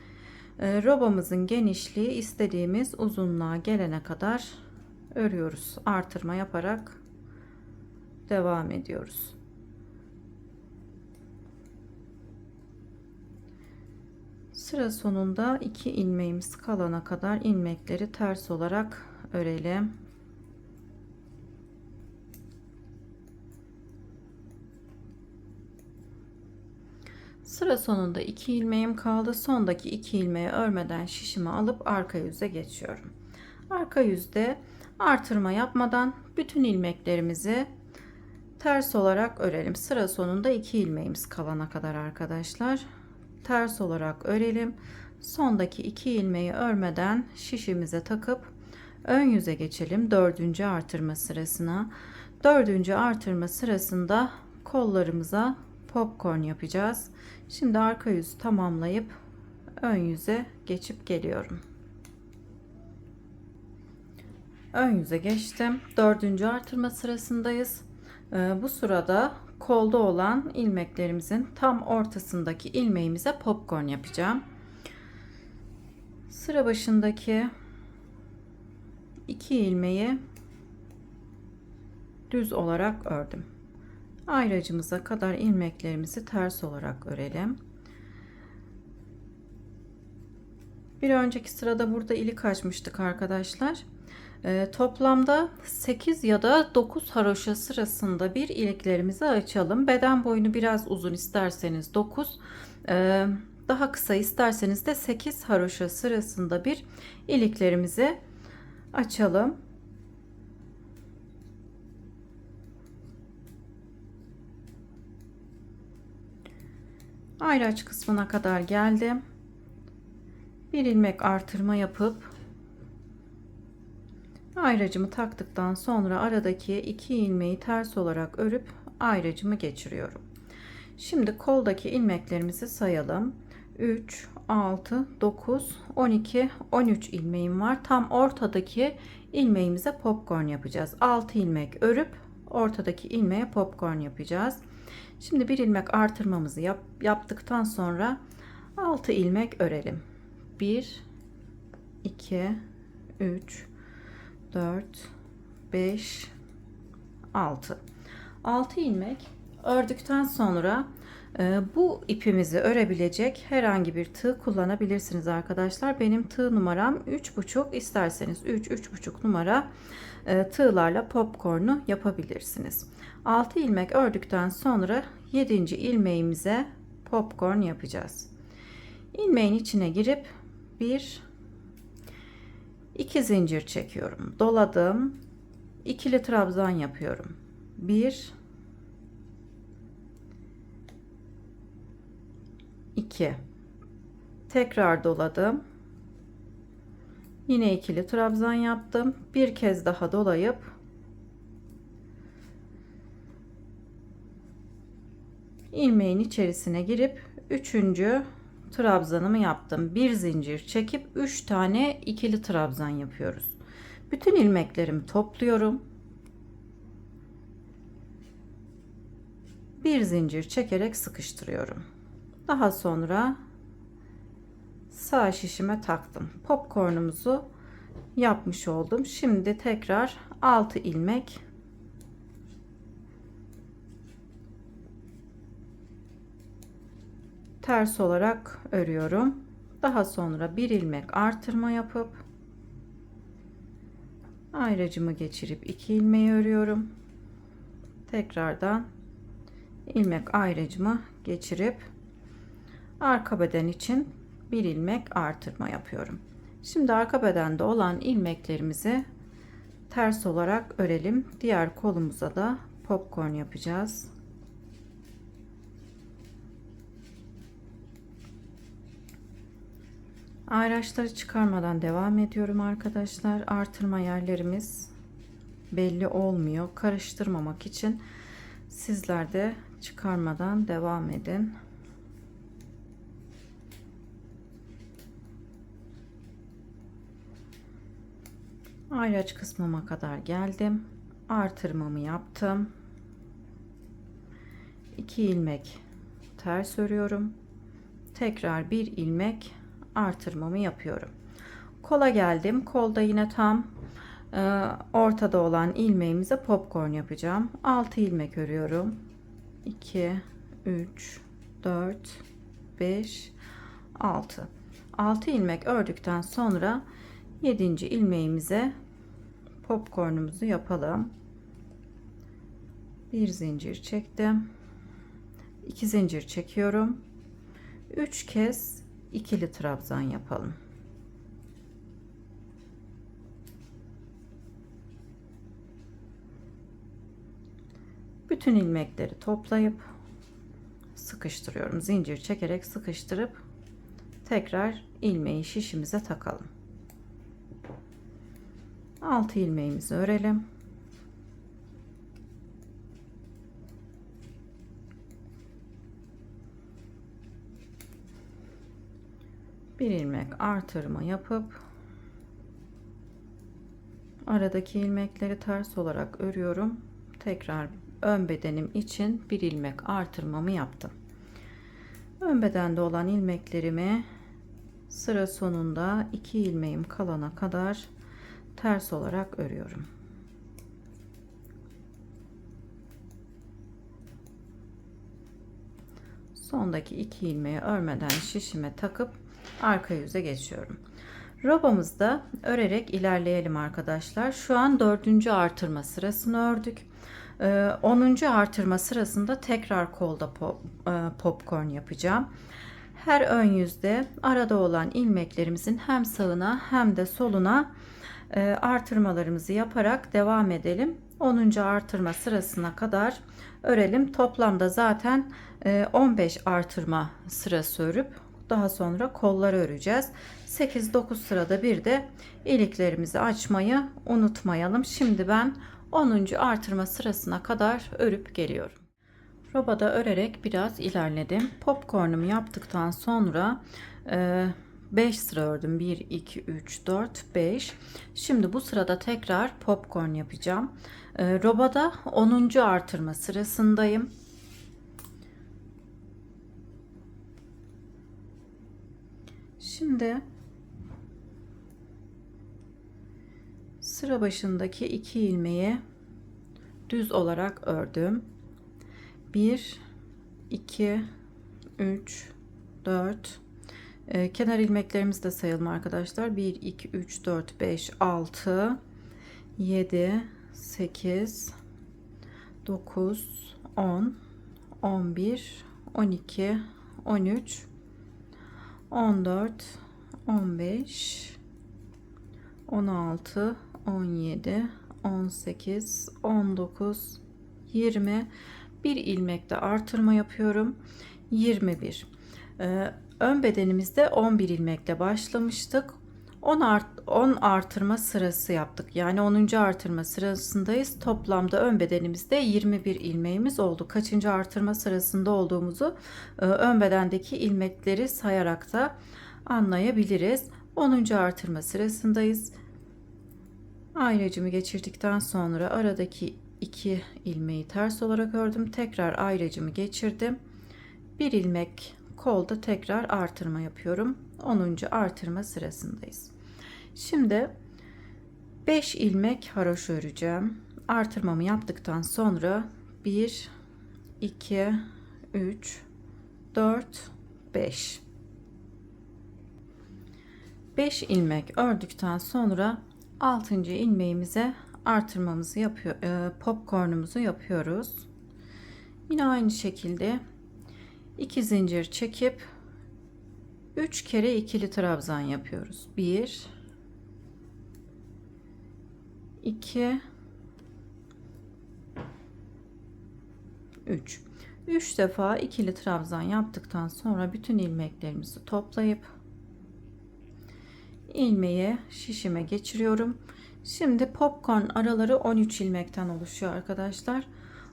Robamızın genişliği istediğimiz uzunluğa gelene kadar örüyoruz. Artırma yaparak devam ediyoruz. Sıra sonunda 2 ilmeğimiz kalana kadar ilmekleri ters olarak örelim. Sıra sonunda 2 ilmeğim kaldı. Sondaki 2 ilmeği örmeden şişimi alıp arka yüze geçiyorum. Arka yüzde artırma yapmadan bütün ilmeklerimizi ters olarak örelim. Sıra sonunda 2 ilmeğimiz kalana kadar arkadaşlar. Ters olarak örelim. Sondaki 2 ilmeği örmeden şişimize takıp ön yüze geçelim. 4. artırma sırasına. 4. artırma sırasında kollarımıza popcorn yapacağız. Şimdi arka yüzü tamamlayıp ön yüze geçip geliyorum. Ön yüze geçtim. 4. artırma sırasındayız. Bu sırada kolda olan ilmeklerimizin tam ortasındaki ilmeğimize popcorn yapacağım. Sıra başındaki 2 ilmeği düz olarak ördüm. Ayracımıza kadar ilmeklerimizi ters olarak örelim. Bir önceki sırada burada ilik açmıştık arkadaşlar. Toplamda 8 ya da 9 haroşa sırasında bir iliklerimizi açalım. Beden boyunu biraz uzun isterseniz 9, daha kısa isterseniz de 8 haroşa sırasında bir iliklerimizi açalım. Ayraç kısmına kadar geldim. Bir ilmek artırma yapıp ayracımı taktıktan sonra aradaki 2 ilmeği ters olarak örüp ayracımı geçiriyorum. Şimdi koldaki ilmeklerimizi sayalım. 3, 6, 9, 12, 13 ilmeğim var. Tam ortadaki ilmeğimize popcorn yapacağız. 6 ilmek örüp ortadaki ilmeğe popcorn yapacağız. Şimdi bir ilmek artırmamızı yaptıktan sonra 6 ilmek örelim. 1, 2, 3, 4, 5, 6. 6 ilmek ördükten sonra bu ipimizi örebilecek herhangi bir tığ kullanabilirsiniz arkadaşlar. Benim tığ numaram 3,5, isterseniz 3,5 numara tığlarla popcorn'u yapabilirsiniz. 6 ilmek ördükten sonra 7. ilmeğimize popcorn yapacağız. İlmeğin içine girip 2 zincir çekiyorum. Doladım. İkili trabzan yapıyorum. 1, 2. Tekrar doladım. Yine ikili trabzan yaptım. Bir kez daha dolayıp ilmeğin içerisine girip 3. trabzanımı yaptım. Bir zincir çekip 3 tane ikili trabzan yapıyoruz. Bütün ilmeklerimi topluyorum. Bir zincir çekerek sıkıştırıyorum. Daha sonra sağ şişime taktım. Popcornumuzu yapmış oldum. Şimdi tekrar 6 ilmek ters olarak örüyorum. Daha sonra bir ilmek artırma yapıp ayracımı geçirip 2 ilmeği örüyorum. Tekrardan ilmek ayracımı geçirip arka beden için bir ilmek artırma yapıyorum. Şimdi arka bedende olan ilmeklerimizi ters olarak örelim. Diğer kolumuza da popcorn yapacağız. Ayraçları çıkarmadan devam ediyorum arkadaşlar. Artırma yerlerimiz belli olmuyor. Karıştırmamak için sizler de çıkarmadan devam edin. Ayraç kısmıma kadar geldim. Artırmamı yaptım. 2 ilmek ters örüyorum. Tekrar bir ilmek artırmamı yapıyorum. Kola geldim. Kolda yine tam ortada olan ilmeğimize popcorn yapacağım. 6 ilmek örüyorum. 2, 3, 4, 5, 6. 6 ilmek ördükten sonra 7. ilmeğimize popcornumuzu yapalım. Bir zincir çektim. 2 zincir çekiyorum. 3 kez ikili trabzan yapalım. Bütün ilmekleri toplayıp sıkıştırıyorum. Zincir çekerek sıkıştırıp tekrar ilmeği şişimize takalım. 6 ilmeğimizi örelim. Bir ilmek artırma yapıp aradaki ilmekleri ters olarak örüyorum. Tekrar ön bedenim için bir ilmek artırmamı yaptım. Ön bedende olan ilmeklerimi sıra sonunda 2 ilmeğim kalana kadar ters olarak örüyorum. sondaki 2 ilmeği örmeden şişime takıp arka yüze geçiyorum. Robamızda örerek ilerleyelim arkadaşlar. Şu an 4. artırma sırasını ördük. 10. artırma sırasında tekrar kolda popcorn yapacağım. Her ön yüzde arada olan ilmeklerimizin hem sağına hem de soluna artırmalarımızı yaparak devam edelim. 10. artırma sırasına kadar örelim. Toplamda zaten 15 artırma sırası örüp daha sonra kolları öreceğiz. 8-9 sırada bir de iliklerimizi açmayı unutmayalım. Şimdi ben 10. artırma sırasına kadar örüp geliyorum. Robada örerek biraz ilerledim. Popcornumu yaptıktan sonra 5 sıra ördüm. 1, 2, 3, 4, 5. Şimdi bu sırada tekrar popcorn yapacağım. Robada 10. artırma sırasındayım. Şimdi sıra başındaki 2 ilmeği düz olarak ördüm. 1, 2, 3, 4. Kenar ilmeklerimizi de sayalım arkadaşlar. 1, 2, 3, 4, 5, 6, 7, 8, 9, 10, 11, 12, 13, 14, 15, 16, 17, 18, 19, 20. Bir ilmekte artırma yapıyorum. 21. Ön bedenimizde 11 ilmekle başlamıştık. 10 artırma sırası yaptık. Yani 10. artırma sırasındayız. Toplamda ön bedenimizde 21 ilmeğimiz oldu. Kaçıncı artırma sırasında olduğumuzu ön bedendeki ilmekleri sayarak da anlayabiliriz. 10. artırma sırasındayız. Ayracımı geçirdikten sonra aradaki 2 ilmeği ters olarak ördüm. Tekrar ayracımı geçirdim. Bir ilmek kolda tekrar artırma yapıyorum. 10. artırma sırasındayız. Şimdi 5 ilmek haroşa öreceğim. Artırmamı yaptıktan sonra 1, 2, 3, 4, 5. 5 ilmek ördükten sonra 6. ilmeğimize artırmamızı yapıyor, popcornumuzu yapıyoruz. Yine aynı şekilde 2 zincir çekip 3 kere ikili trabzan yapıyoruz. 1, 2, 3. 3 defa ikili trabzan yaptıktan sonra bütün ilmeklerimizi toplayıp ilmeği şişime geçiriyorum. Şimdi popcorn araları 13 ilmekten oluşuyor arkadaşlar.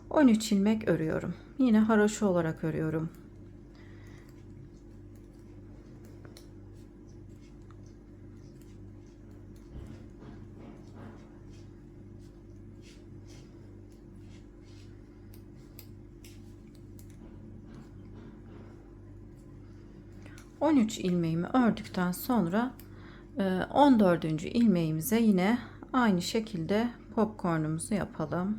13 ilmek örüyorum. Yine haroşa olarak örüyorum. ilmeğimi ördükten sonra 14. ilmeğimize yine aynı şekilde popcornumuzu yapalım.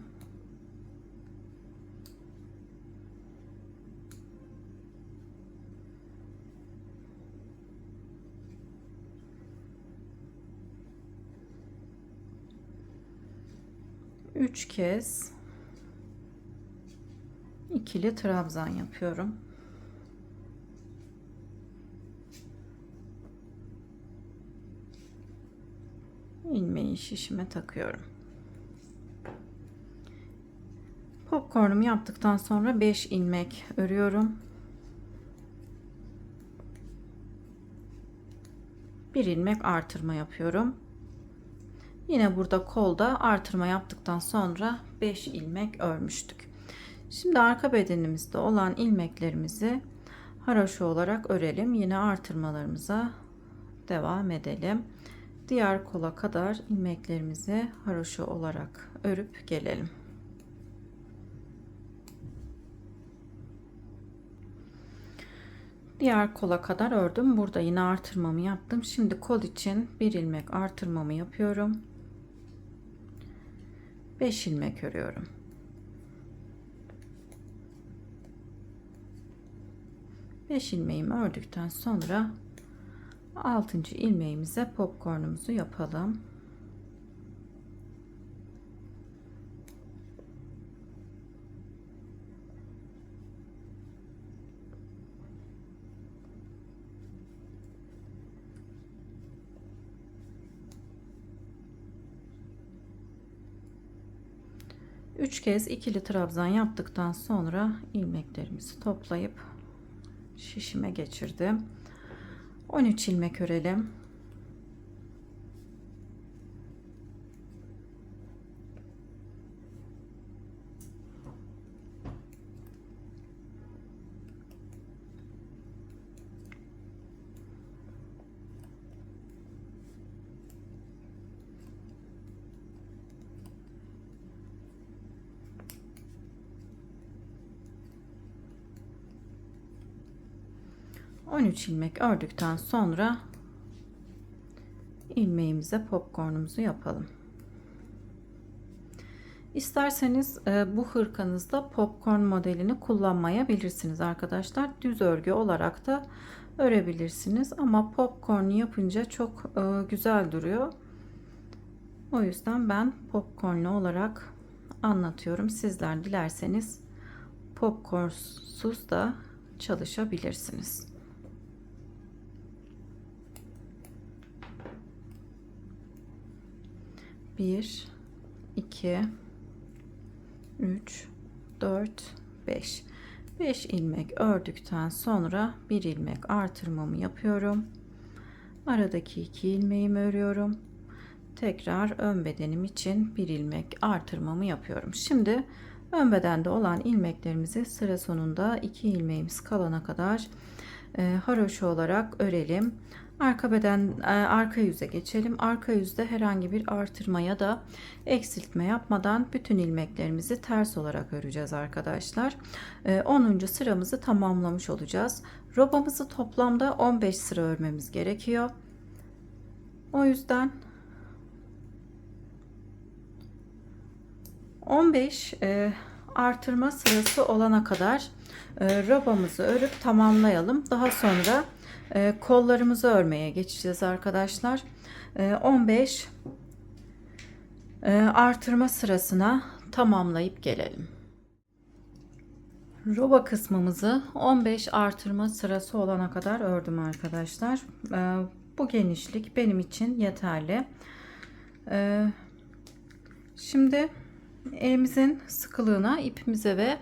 Üç kez ikili trabzan yapıyorum. İlmeği şişime takıyorum. Popcornumu yaptıktan sonra 5 ilmek örüyorum. Bir ilmek artırma yapıyorum. Yine burada kolda artırma yaptıktan sonra 5 ilmek örmüştük. Şimdi arka bedenimizde olan ilmeklerimizi haroşa olarak örelim. Yine artırmalarımıza devam edelim. Diğer kola kadar ilmeklerimizi haroşa olarak örüp gelelim. Diğer kola kadar ördüm. Burada yine artırmamı yaptım. Şimdi kol için bir ilmek artırmamı yapıyorum. 5 ilmek örüyorum. 5 ilmeğimi ördükten sonra 6. ilmeğimize popcornumuzu yapalım. Üç kez ikili trabzan yaptıktan sonra ilmeklerimizi toplayıp şişime geçirdim. 13 ilmek örelim. ilmek ördükten sonra ilmeğimize popcornumuzu yapalım. İsterseniz bu hırkanızda popcorn modelini kullanmayabilirsiniz arkadaşlar. Düz örgü olarak da örebilirsiniz ama popcorn yapınca çok güzel duruyor. O yüzden ben popcornlu olarak anlatıyorum. Sizler dilerseniz popcornsuz da çalışabilirsiniz. 1 2 3 4 5 ilmek ördükten sonra bir ilmek artırmamı yapıyorum. Aradaki 2 ilmeğimi örüyorum. Tekrar ön bedenim için bir ilmek artırmamı yapıyorum. Şimdi ön bedende olan ilmeklerimizi sıra sonunda 2 ilmeğimiz kalana kadar haroşa olarak örelim. Arka yüze geçelim. Arka yüzde herhangi bir artırma ya da eksiltme yapmadan bütün ilmeklerimizi ters olarak öreceğiz arkadaşlar. 10. sıramızı tamamlamış olacağız. Robamızı toplamda 15 sıra örmemiz gerekiyor. O yüzden 15 artırma sırası olana kadar robamızı örüp tamamlayalım. Daha sonra kollarımızı örmeye geçeceğiz arkadaşlar. 15 artırma sırasına tamamlayıp gelelim. Roba kısmımızı 15 artırma sırası olana kadar ördüm arkadaşlar. Bu genişlik benim için yeterli. Şimdi elimizin sıkılığına, ipimize ve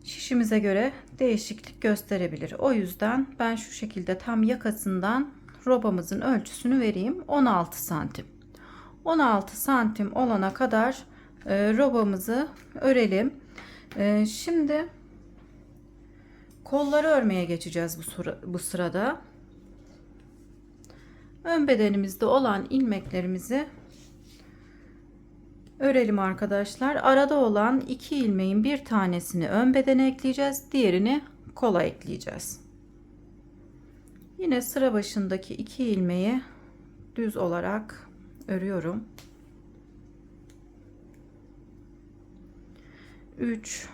şişimize göre değişiklik gösterebilir. O yüzden ben şu şekilde tam yakasından robamızın ölçüsünü vereyim. 16 santim. 16 santim olana kadar robamızı örelim. Şimdi kolları örmeye geçeceğiz bu sırada. Ön bedenimizde olan ilmeklerimizi örelim arkadaşlar. Arada olan 2 ilmeğin bir tanesini ön bedene ekleyeceğiz. Diğerini kola ekleyeceğiz. Yine sıra başındaki 2 ilmeği düz olarak örüyorum. 3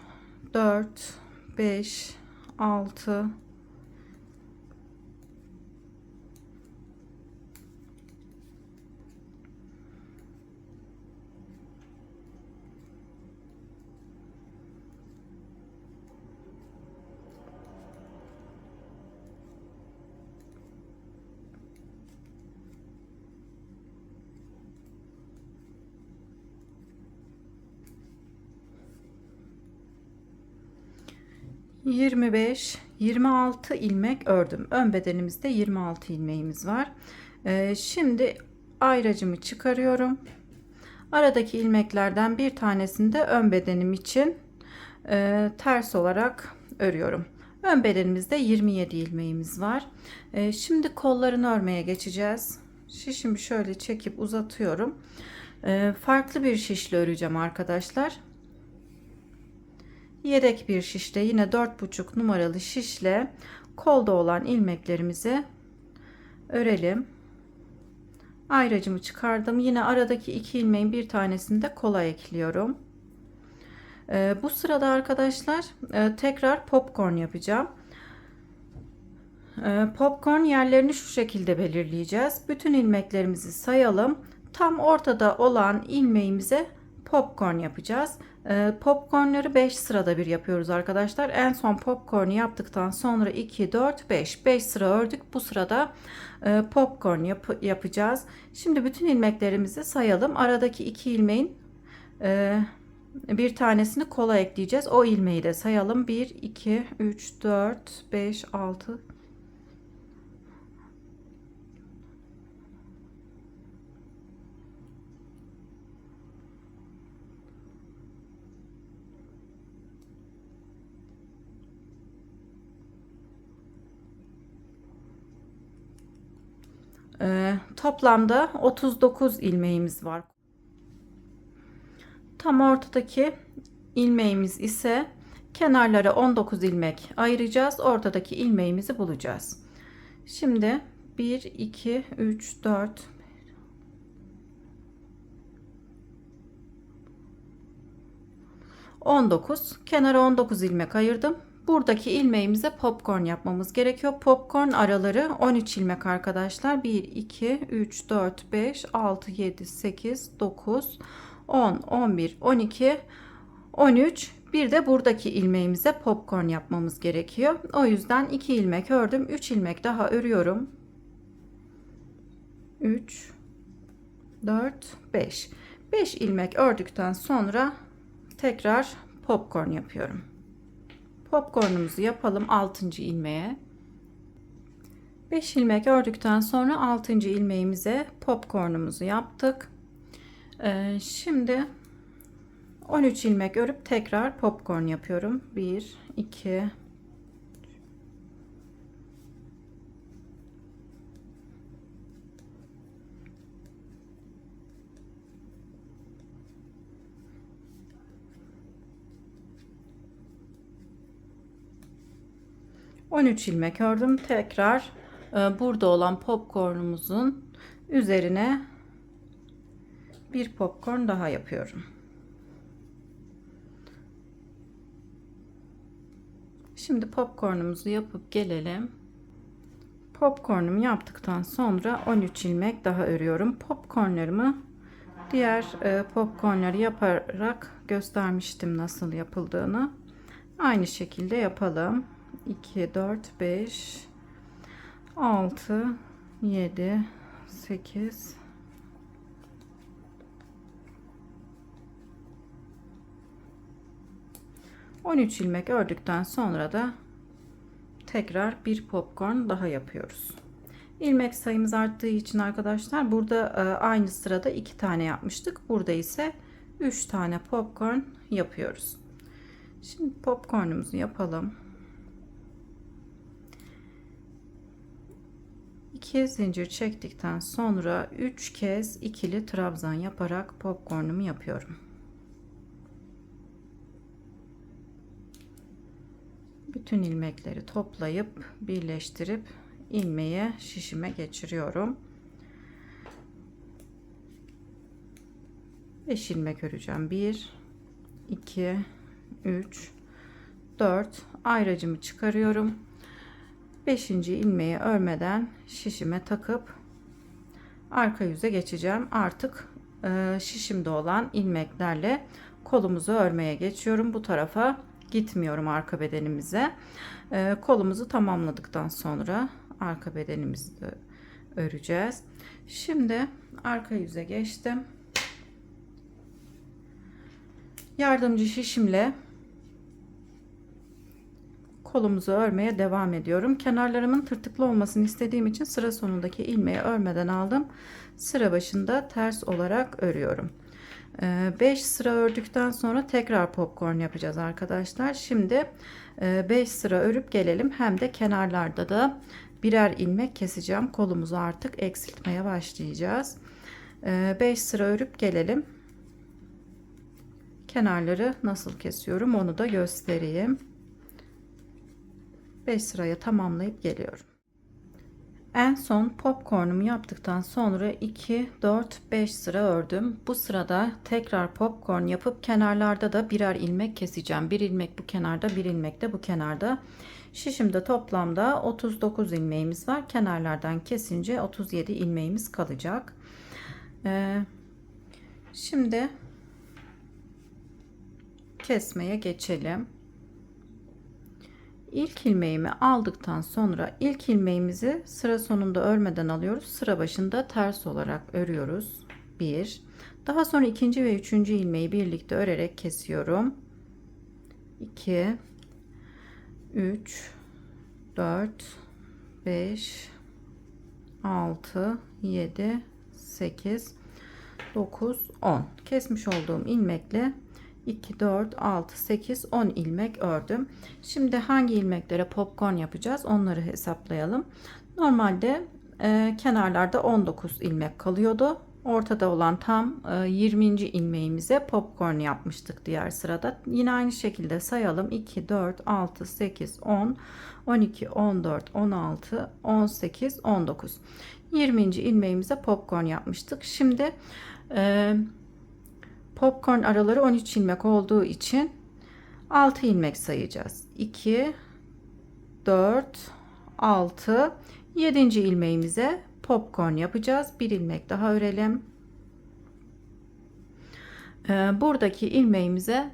4 5 6 25 26 ilmek ördüm. Ön bedenimizde 26 ilmeğimiz var. Şimdi ayracımı çıkarıyorum. Aradaki ilmeklerden bir tanesini de ön bedenim için ters olarak örüyorum. Ön bedenimizde 27 ilmeğimiz var. Şimdi kollarını örmeye geçeceğiz. Şişimi şöyle çekip uzatıyorum. Farklı bir şişle öreceğim arkadaşlar. Yedek bir şişle, yine 4,5 numaralı şişle kolda olan ilmeklerimizi örelim. Ayracımı çıkardım. Yine aradaki 2 ilmeğin bir tanesini de kola ekliyorum. Bu sırada arkadaşlar tekrar popcorn yapacağım. Popcorn yerlerini şu şekilde belirleyeceğiz. Bütün ilmeklerimizi sayalım. Tam ortada olan ilmeğimize popcorn yapacağız. Popcornları 5 sırada bir yapıyoruz arkadaşlar. En son popcorn yaptıktan sonra 2, 4, 5. 5 sıra ördük. Bu sırada popcorn yapacağız. Şimdi bütün ilmeklerimizi sayalım. Aradaki 2 ilmeğin bir tanesini kola ekleyeceğiz. O ilmeği de sayalım. 1, 2, 3, 4, 5, 6. Toplamda 39 ilmeğimiz var. Tam ortadaki ilmeğimiz ise kenarlara 19 ilmek ayıracağız. Ortadaki ilmeğimizi bulacağız. Şimdi 1, 2, 3, 4, 19. Kenara 19 ilmek ayırdım. Buradaki ilmeğimize popcorn yapmamız gerekiyor. Popcorn araları 13 ilmek arkadaşlar. 1, 2, 3, 4, 5, 6, 7, 8, 9, 10, 11, 12, 13. Bir de buradaki ilmeğimize popcorn yapmamız gerekiyor. O yüzden 2 ilmek ördüm. 3 ilmek daha örüyorum. 3, 4, 5. 5 ilmek ördükten sonra tekrar popcorn yapıyorum. Popcornumuzu yapalım 6. ilmeğe. 5 ilmek ördükten sonra 6. ilmeğimize popcornumuzu yaptık. Şimdi 13 ilmek örüp tekrar popcorn yapıyorum. 1, 2, 13 ilmek ördüm. Tekrar burada olan popcornumuzun üzerine bir popcorn daha yapıyorum. Şimdi popcornumuzu yapıp gelelim. Popcornumu yaptıktan sonra 13 ilmek daha örüyorum. Popcornlarımı diğer popcornları yaparak göstermiştim nasıl yapıldığını. Aynı şekilde yapalım. 2, 4, 5, 6, 7, 8, 13 ilmek ördükten sonra da tekrar bir popcorn daha yapıyoruz. İlmek sayımız arttığı için arkadaşlar burada aynı sırada 2 tane yapmıştık. Burada ise 3 tane popcorn yapıyoruz. Şimdi popcornumuzu yapalım. 2 zincir çektikten sonra 3 kez ikili trabzan yaparak popcornumu yapıyorum. Bütün ilmekleri toplayıp birleştirip ilmeğe şişime geçiriyorum. 5 ilmek öreceğim. 1, 2, 3, 4. Ayracımı çıkarıyorum. 5. ilmeği örmeden şişime takıp arka yüze geçeceğim. Artık şişimde olan ilmeklerle kolumuzu örmeye geçiyorum. Bu tarafa gitmiyorum arka bedenimize. Kolumuzu tamamladıktan sonra arka bedenimizi de öreceğiz. Şimdi arka yüze geçtim. Yardımcı şişimle kolumuzu örmeye devam ediyorum. Kenarlarımın tırtıklı olmasını istediğim için sıra sonundaki ilmeği örmeden aldım. Sıra başında ters olarak örüyorum. 5 sıra ördükten sonra tekrar popcorn yapacağız arkadaşlar. Şimdi 5 sıra örüp gelelim. Hem de kenarlarda da birer ilmek keseceğim. Kolumuzu artık eksiltmeye başlayacağız. 5 sıra örüp gelelim. Kenarları nasıl kesiyorum onu da göstereyim. 5 sıraya tamamlayıp geliyorum. En son popcornumu yaptıktan sonra 2, 4, 5 sıra ördüm. Bu sırada tekrar popcorn yapıp kenarlarda da birer ilmek keseceğim. Bir ilmek bu kenarda, bir ilmek de bu kenarda. Şişimde toplamda 39 ilmeğimiz var. Kenarlardan kesince 37 ilmeğimiz kalacak. Şimdi kesmeye geçelim. İlk ilmeğimi aldıktan sonra ilk ilmeğimizi sıra sonunda örmeden alıyoruz. Sıra başında ters olarak örüyoruz. 1. Daha sonra ikinci ve üçüncü ilmeği birlikte örerek kesiyorum. 2, 3, 4, 5, 6, 7, 8, 9, 10. Kesmiş olduğum ilmekle 2, 4, 6, 8, 10 ilmek ördüm. Şimdi hangi ilmeklere popcorn yapacağız onları hesaplayalım. Normalde kenarlarda 19 ilmek kalıyordu. Ortada olan tam 20. ilmeğimize popcorn yapmıştık diğer sırada. Yine aynı şekilde sayalım. 2, 4, 6, 8, 10, 12, 14, 16, 18, 19. 20. ilmeğimize popcorn yapmıştık. Şimdi popcorn araları 13 ilmek olduğu için 6 ilmek sayacağız. 2, 4, 6, 7. ilmeğimize popcorn yapacağız. Bir ilmek daha örelim. Buradaki ilmeğimize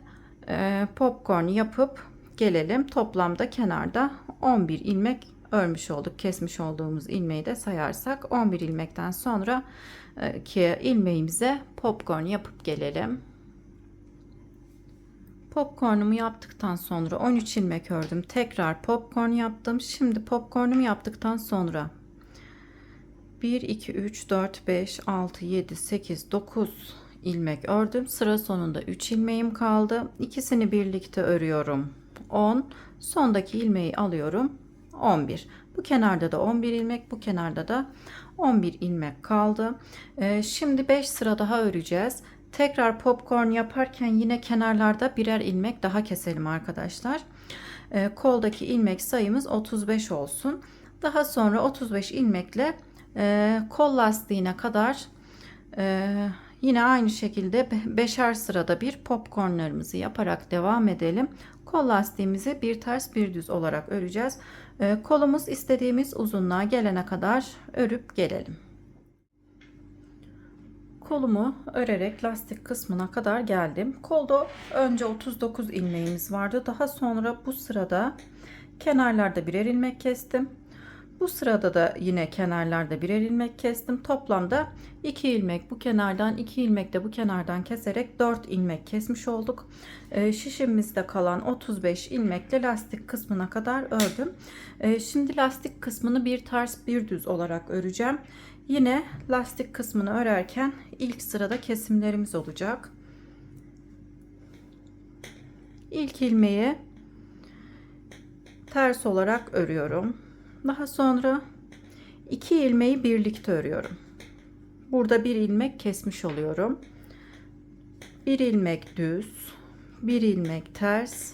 popcorn yapıp gelelim. Toplamda kenarda 11 ilmek örmüş olduk. Kesmiş olduğumuz ilmeği de sayarsak 11 ilmekten sonra ki ilmeğimize popcorn yapıp gelelim. Popcornumu yaptıktan sonra 13 ilmek ördüm. Tekrar popcorn yaptım. Şimdi popcornumu yaptıktan sonra 1, 2, 3, 4, 5, 6, 7, 8, 9 ilmek ördüm. Sıra sonunda 3 ilmeğim kaldı. İkisini birlikte örüyorum. 10. Sondaki ilmeği alıyorum. 11. Bu kenarda da 11 ilmek, bu kenarda da 11 ilmek kaldı. Şimdi 5 sıra daha öreceğiz. Tekrar popcorn yaparken yine kenarlarda birer ilmek daha keselim arkadaşlar. Koldaki ilmek sayımız 35 olsun. Daha sonra 35 ilmekle kol lastiğine kadar yine aynı şekilde 5'er sırada bir popcornlarımızı yaparak devam edelim. Kol lastiğimizi bir ters bir düz olarak öreceğiz. Kolumuz istediğimiz uzunluğa gelene kadar örüp gelelim. Kolumu örerek lastik kısmına kadar geldim. Kolda önce 39 ilmeğimiz vardı. Daha sonra bu sırada kenarlarda birer ilmek kestim. Bu sırada da yine kenarlarda birer ilmek kestim. Toplamda 2 ilmek bu kenardan, 2 ilmek de bu kenardan keserek 4 ilmek kesmiş olduk. Şişimizde kalan 35 ilmekle lastik kısmına kadar ördüm. Şimdi lastik kısmını bir ters bir düz olarak öreceğim. Yine lastik kısmını örerken ilk sırada kesimlerimiz olacak. İlk ilmeği ters olarak örüyorum. Daha sonra 2 ilmeği birlikte örüyorum. Burada bir ilmek kesmiş oluyorum. Bir ilmek düz, bir ilmek ters,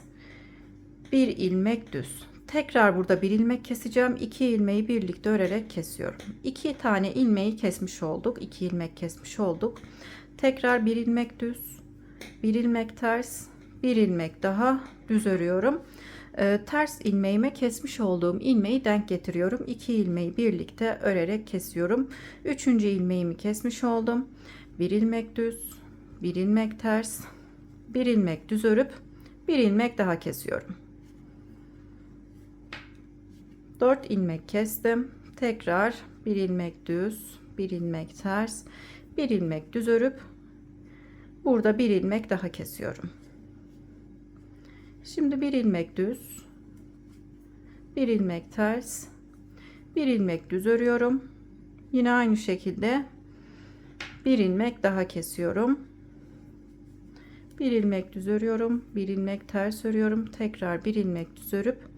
bir ilmek düz. Tekrar burada bir ilmek keseceğim. 2 ilmeği birlikte örerek kesiyorum. 2 tane ilmeği kesmiş olduk. 2 ilmek kesmiş olduk. Tekrar bir ilmek düz, bir ilmek ters, bir ilmek daha düz örüyorum. Ters ilmeğime kesmiş olduğum ilmeği denk getiriyorum. 2 ilmeği birlikte örerek kesiyorum. 3. ilmeğimi kesmiş oldum. Bir ilmek düz, bir ilmek ters, bir ilmek düz örüp bir ilmek daha kesiyorum. 4 ilmek kestim. Tekrar bir ilmek düz, bir ilmek ters, bir ilmek düz örüp burada bir ilmek daha kesiyorum. Şimdi bir ilmek düz, bir ilmek ters, bir ilmek düz örüyorum. Yine aynı şekilde bir ilmek daha kesiyorum. Bir ilmek düz örüyorum, bir ilmek ters örüyorum. Tekrar bir ilmek düz örüp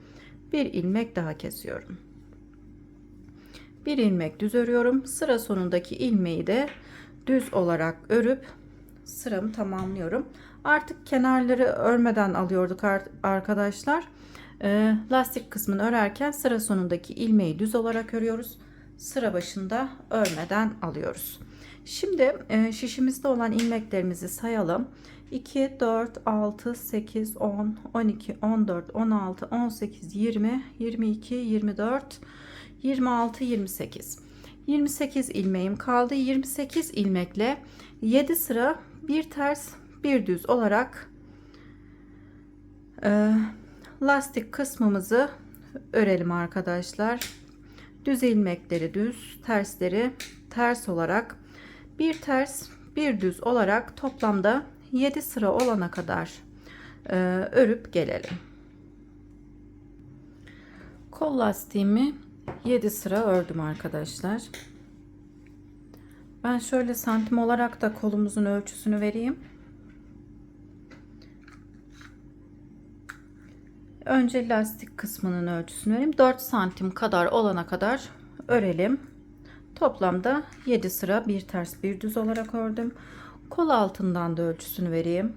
bir ilmek daha kesiyorum. Bir ilmek düz örüyorum. Sıra sonundaki ilmeği de düz olarak örüp sıramı tamamlıyorum. Artık kenarları örmeden alıyorduk arkadaşlar. Lastik kısmını örerken sıra sonundaki ilmeği düz olarak örüyoruz. sıra başında örmeden alıyoruz. Şimdi şişimizde olan ilmeklerimizi sayalım. 2, 4, 6, 8, 10, 12, 14, 16, 18, 20, 22, 24, 26, 28. 28 ilmeğim kaldı. 28 ilmekle 7 sıra bir ters bir düz olarak lastik kısmımızı örelim arkadaşlar. Düz ilmekleri düz, tersleri ters olarak bir ters bir düz olarak toplamda 7 sıra olana kadar örüp gelelim. Kol lastiğimi 7 sıra ördüm arkadaşlar. Ben şöyle santim olarak da kolumuzun ölçüsünü vereyim. Önce lastik kısmının ölçüsünü vereyim. 4 santim kadar olana kadar örelim. Toplamda 7 sıra bir ters bir düz olarak ördüm. Kol altından da ölçüsünü vereyim.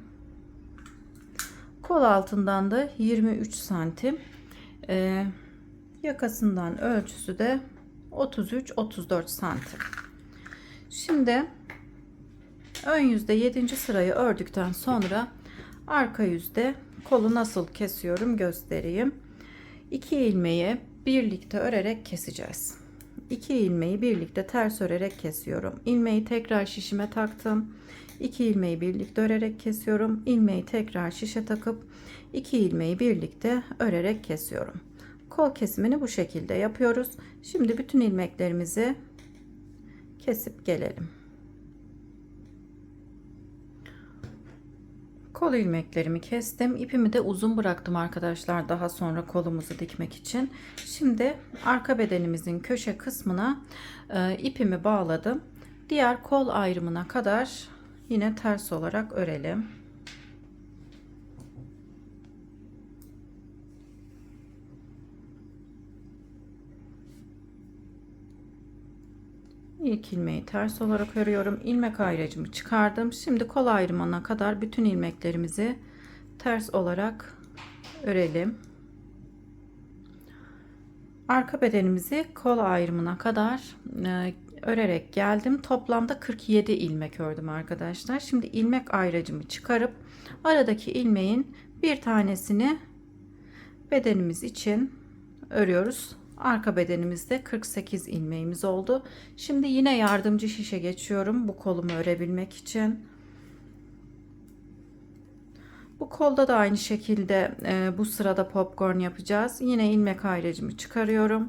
Kol altından da 23 santim. Yakasından ölçüsü de 33-34 santim. Şimdi ön yüzde 7. sırayı ördükten sonra arka yüzde kolu nasıl kesiyorum göstereyim. 2 ilmeği birlikte örerek keseceğiz. 2 ilmeği birlikte ters örerek kesiyorum. İlmeği tekrar şişime taktım. 2 ilmeği birlikte örerek kesiyorum. İlmeği tekrar şişe takıp 2 ilmeği birlikte örerek kesiyorum. Kol kesimini bu şekilde yapıyoruz. Şimdi bütün ilmeklerimizi kesip gelelim. Kol ilmeklerimi kestim. İpimi de uzun bıraktım arkadaşlar, daha sonra kolumuzu dikmek için. Şimdi arka bedenimizin köşe kısmına ipimi bağladım. Diğer kol ayrımına kadar yine ters olarak örelim. İlk ilmeği ters olarak örüyorum. İlmek ayracımı çıkardım. Şimdi kol ayrımına kadar bütün ilmeklerimizi ters olarak örelim. Arka bedenimizi kol ayrımına kadar örerek geldim. Toplamda 47 ilmek ördüm arkadaşlar. Şimdi ilmek ayracımı çıkarıp aradaki ilmeğin bir tanesini bedenimiz için örüyoruz. Arka bedenimizde 48 ilmeğimiz oldu. Şimdi yine yardımcı şişe geçiyorum bu kolumu örebilmek için. Bu kolda da aynı şekilde bu sırada popcorn yapacağız. Yine ilmek ayracımı çıkarıyorum.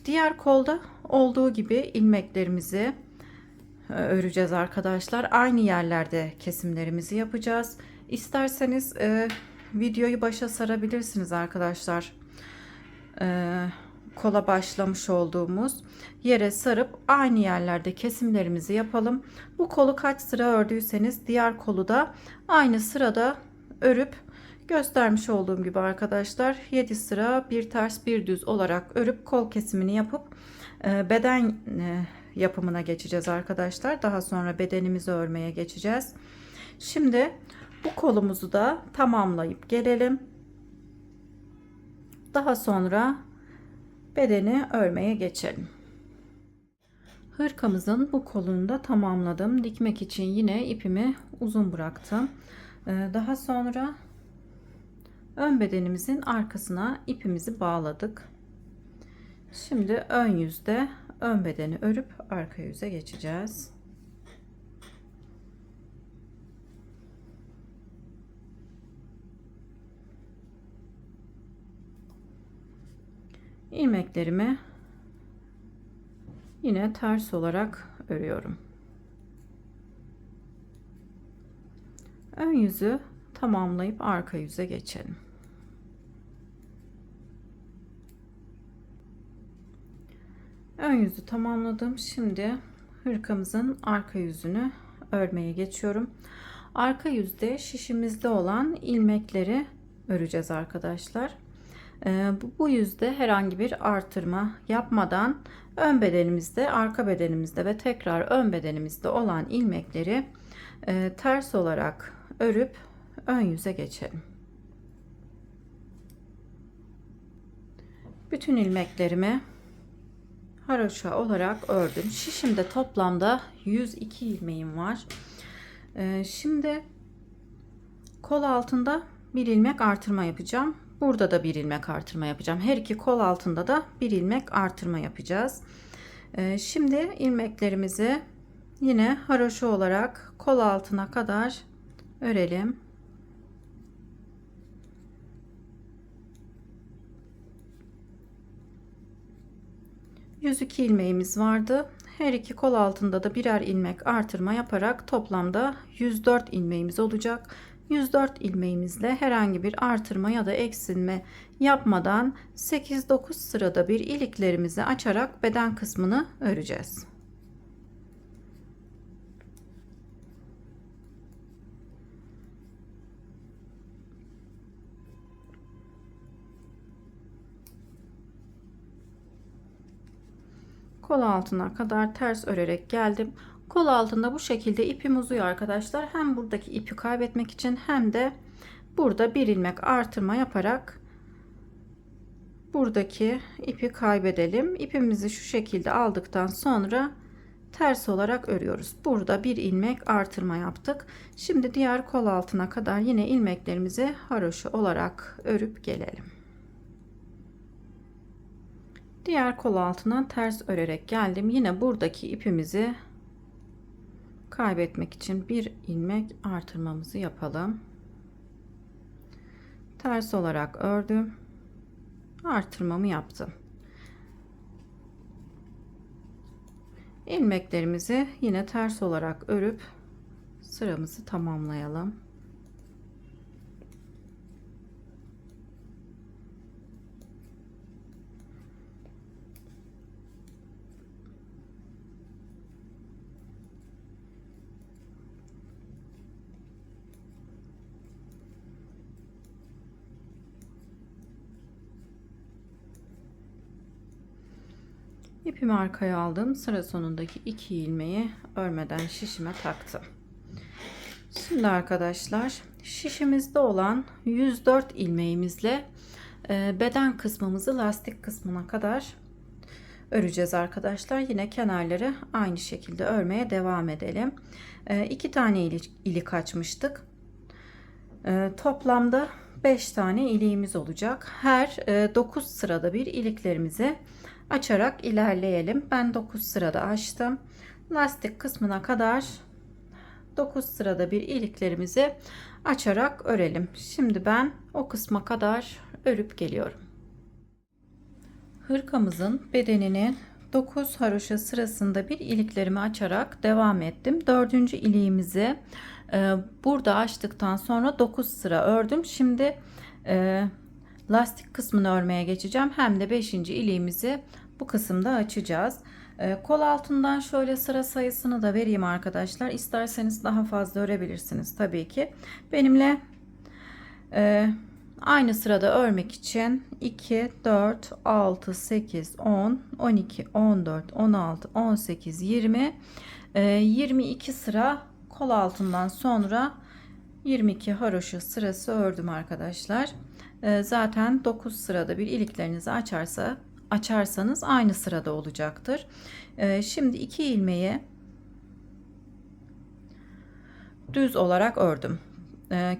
Diğer kolda olduğu gibi ilmeklerimizi öreceğiz arkadaşlar. Aynı yerlerde kesimlerimizi yapacağız. İsterseniz videoyu başa sarabilirsiniz arkadaşlar. Kola başlamış olduğumuz yere sarıp aynı yerlerde kesimlerimizi yapalım. Bu kolu kaç sıra ördüyseniz diğer kolu da aynı sırada örüp göstermiş olduğum gibi arkadaşlar 7 sıra bir ters bir düz olarak örüp kol kesimini yapıp beden yapımına geçeceğiz arkadaşlar. Daha sonra bedenimizi örmeye geçeceğiz. Şimdi bu kolumuzu da tamamlayıp gelelim. Daha sonra bedeni örmeye geçelim. Hırkamızın bu kolunu da tamamladım. Dikmek için yine ipimi uzun bıraktım. Daha sonra ön bedenimizin arkasına ipimizi bağladık. Şimdi ön yüzde ön bedeni örüp arka yüze geçeceğiz. İlmeklerimi yine ters olarak örüyorum. Ön yüzü tamamlayıp arka yüze geçelim. Ön yüzü tamamladım. Şimdi hırkamızın arka yüzünü örmeye geçiyorum. Arka yüzde şişimizde olan ilmekleri öreceğiz arkadaşlar. Bu yüzde herhangi bir artırma yapmadan ön bedenimizde, arka bedenimizde ve tekrar ön bedenimizde olan ilmekleri ters olarak örüp ön yüze geçelim. Bütün ilmeklerimi haroşa olarak ördüm. Şişimde toplamda 102 ilmeğim var. Şimdi kol altında bir ilmek artırma yapacağım. Burada da bir ilmek artırma yapacağım. Her iki kol altında da bir ilmek artırma yapacağız. Şimdi ilmeklerimizi yine haroşa olarak kol altına kadar örelim. %2 ilmeğimiz vardı. Her iki kol altında da birer ilmek artırma yaparak toplamda 104 ilmeğimiz olacak. 104 ilmeğimizle herhangi bir artırma ya da eksilme yapmadan 8-9 sırada bir iliklerimizi açarak beden kısmını öreceğiz. Kol altına kadar ters örerek geldim. Kol altında bu şekilde ipim uzuyor arkadaşlar. Hem buradaki ipi kaybetmek için hem de burada bir ilmek artırma yaparak buradaki ipi kaybedelim. İpimizi şu şekilde aldıktan sonra ters olarak örüyoruz. Burada bir ilmek artırma yaptık. Şimdi diğer kol altına kadar yine ilmeklerimizi haroşa olarak örüp gelelim. Diğer kol altına ters örerek geldim. Yine buradaki ipimizi kaybetmek için bir ilmek artırmamızı yapalım. Ters olarak ördüm. Artırmamı yaptım. İlmeklerimizi yine ters olarak örüp sıramızı tamamlayalım. İpimi arkaya aldım. Sıra sonundaki 2 ilmeği örmeden şişime taktım. Şimdi arkadaşlar şişimizde olan 104 ilmeğimizle beden kısmımızı lastik kısmına kadar öreceğiz arkadaşlar. Yine kenarları aynı şekilde örmeye devam edelim. 2 tane ilik açmıştık. Toplamda 5 tane iliğimiz olacak. Her 9 sırada bir iliklerimizi açarak ilerleyelim. Ben 9 sırada açtım. Lastik kısmına kadar 9 sırada bir iliklerimizi açarak örelim. Şimdi ben o kısma kadar örüp geliyorum. Hırkamızın bedeninin 9 haroşa sırasında bir iliklerimi açarak devam ettim. 4. iliğimizi burada açtıktan sonra 9 sıra ördüm. Şimdi lastik kısmını örmeye geçeceğim. Hem de 5. iliğimizi bu kısımda açacağız. Kol altından şöyle sıra sayısını da vereyim arkadaşlar. İsterseniz daha fazla örebilirsiniz tabii ki. Benimle aynı sırada örmek için 2, 4, 6, 8, 10, 12, 14, 16, 18, 20, 22 sıra kol altından sonra 22 haroşa sırası ördüm arkadaşlar. Zaten 9 sırada bir iliklerinizi açarsanız aynı sırada olacaktır. Şimdi 2 ilmeği düz olarak ördüm.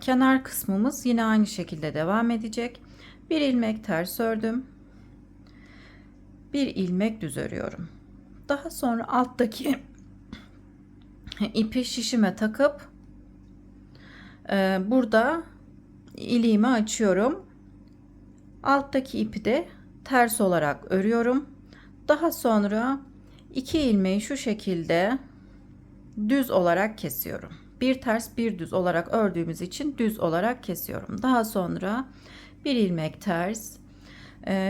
Kenar kısmımız yine aynı şekilde devam edecek. Bir ilmek ters ördüm. Bir ilmek düz örüyorum. Daha sonra alttaki ipi şişime takıp burada iliğimi açıyorum. Alttaki ipi de ters olarak örüyorum. Daha sonra 2 ilmeği şu şekilde düz olarak kesiyorum. Bir ters bir düz olarak ördüğümüz için düz olarak kesiyorum. Daha sonra bir ilmek ters,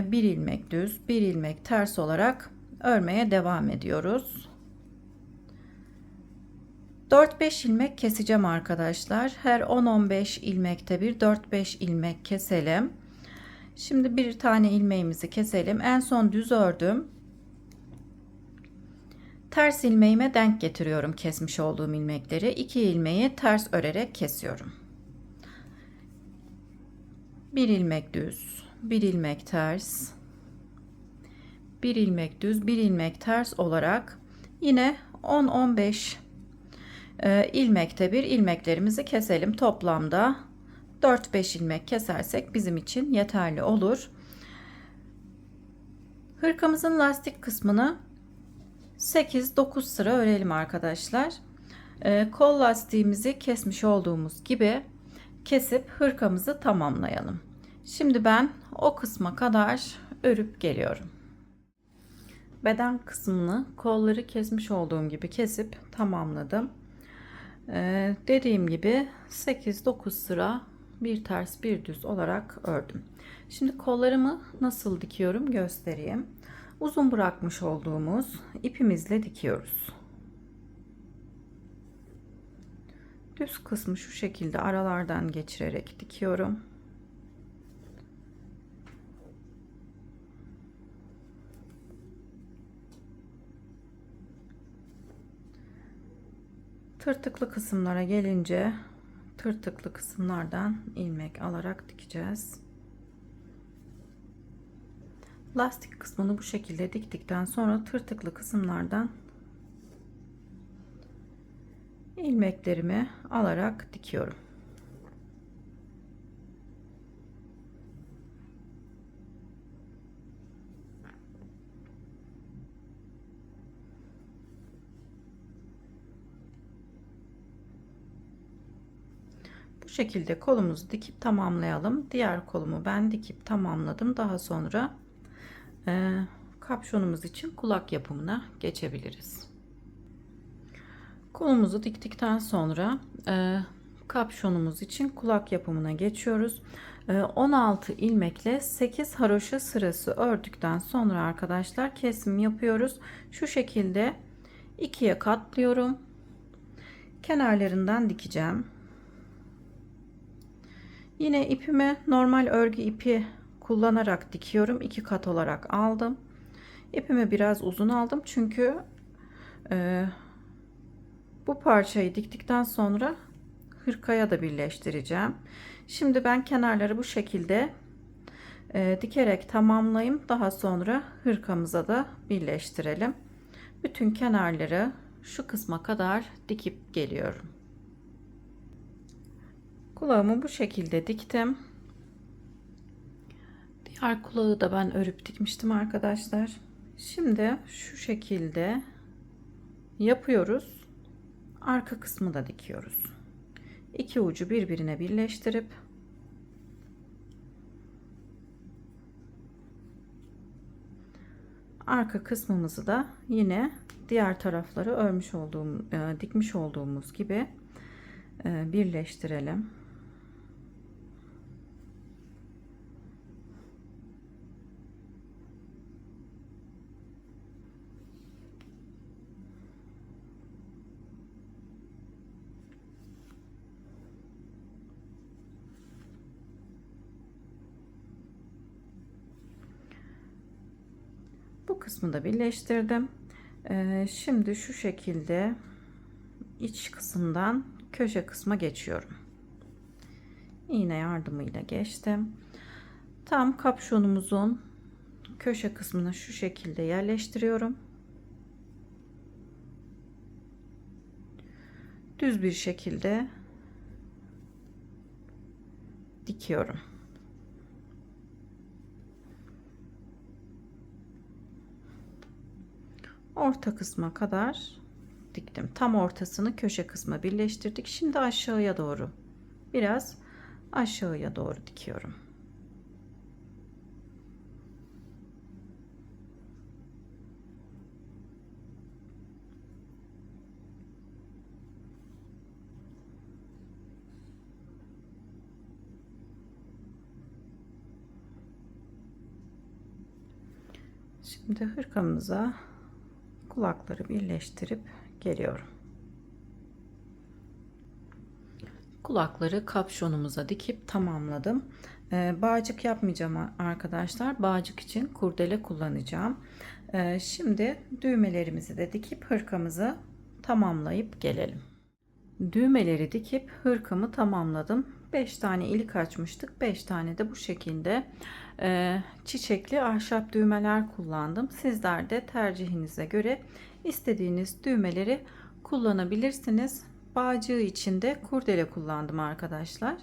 bir ilmek düz, bir ilmek ters olarak örmeye devam ediyoruz. 4-5 ilmek keseceğim arkadaşlar. Her 10-15 ilmekte bir 4-5 ilmek keselim. Şimdi bir tane ilmeğimizi keselim. En son düz ördüm. Ters ilmeğime denk getiriyorum kesmiş olduğum ilmekleri. 2 ilmeği ters örerek kesiyorum. Bir ilmek düz, bir ilmek ters, bir ilmek düz, bir ilmek ters olarak yine 10-15 ilmekte bir ilmeklerimizi keselim. Toplamda 4-5 ilmek kesersek bizim için yeterli olur. Hırkamızın lastik kısmını 8-9 sıra örelim arkadaşlar. Kol lastiğimizi kesmiş olduğumuz gibi kesip hırkamızı tamamlayalım. Şimdi ben o kısma kadar örüp geliyorum. Beden kısmını kolları kesmiş olduğum gibi kesip tamamladım. Dediğim gibi 8-9 sıra bir ters bir düz olarak ördüm. Şimdi kollarımı nasıl dikiyorum göstereyim. Uzun bırakmış olduğumuz ipimizle dikiyoruz. Düz kısmı şu şekilde aralardan geçirerek dikiyorum. Tırtıklı kısımlara gelince tırtıklı kısımlardan ilmek alarak dikeceğiz. Lastik kısmını bu şekilde diktikten sonra tırtıklı kısımlardan ilmeklerimi alarak dikiyorum. Bu şekilde kolumuzu dikip tamamlayalım. Diğer kolumu ben dikip tamamladım. Daha sonra kapşonumuz için kulak yapımına geçebiliriz. Kolumuzu diktikten sonra kapşonumuz için kulak yapımına geçiyoruz. 16 ilmekle 8 haroşa sırası ördükten sonra arkadaşlar kesim yapıyoruz. Şu şekilde ikiye katlıyorum. Kenarlarından dikeceğim. Yine ipimi normal örgü ipi kullanarak dikiyorum. 2 kat olarak aldım. İpimi biraz uzun aldım çünkü bu parçayı diktikten sonra hırkaya da birleştireceğim. Şimdi ben kenarları bu şekilde dikerek tamamlayayım. Daha sonra hırkamıza da birleştirelim. Bütün kenarları şu kısma kadar dikip geliyorum. Kulağımı bu şekilde diktim. Diğer kulağı da ben örüp dikmiştim arkadaşlar. Şimdi şu şekilde yapıyoruz. Arka kısmı da dikiyoruz. İki ucu birbirine birleştirip arka kısmımızı da yine diğer tarafları örmüş olduğum, dikmiş olduğumuz gibi birleştirelim. Bu kısmı da birleştirdim. Şimdi şu şekilde iç kısımdan köşe kısma geçiyorum. İğne yardımıyla geçtim. Tam kapşonumuzun köşe kısmına şu şekilde yerleştiriyorum. Düz bir şekilde dikiyorum. Orta kısma kadar diktim. Tam ortasını köşe kısma birleştirdik. Şimdi aşağıya doğru biraz aşağıya doğru dikiyorum. Şimdi hırkamıza kulakları birleştirip geliyorum. Kulakları kapşonumuza dikip tamamladım. Bağcık yapmayacağım arkadaşlar. Bağcık için kurdele kullanacağım. Şimdi düğmelerimizi de dikip hırkamızı tamamlayıp gelelim. Düğmeleri dikip hırkamı tamamladım. 5 tane ilik açmıştık. 5 tane de bu şekilde çiçekli ahşap düğmeler kullandım. Sizler de tercihinize göre istediğiniz düğmeleri kullanabilirsiniz. Bağcığı için de kurdele kullandım arkadaşlar.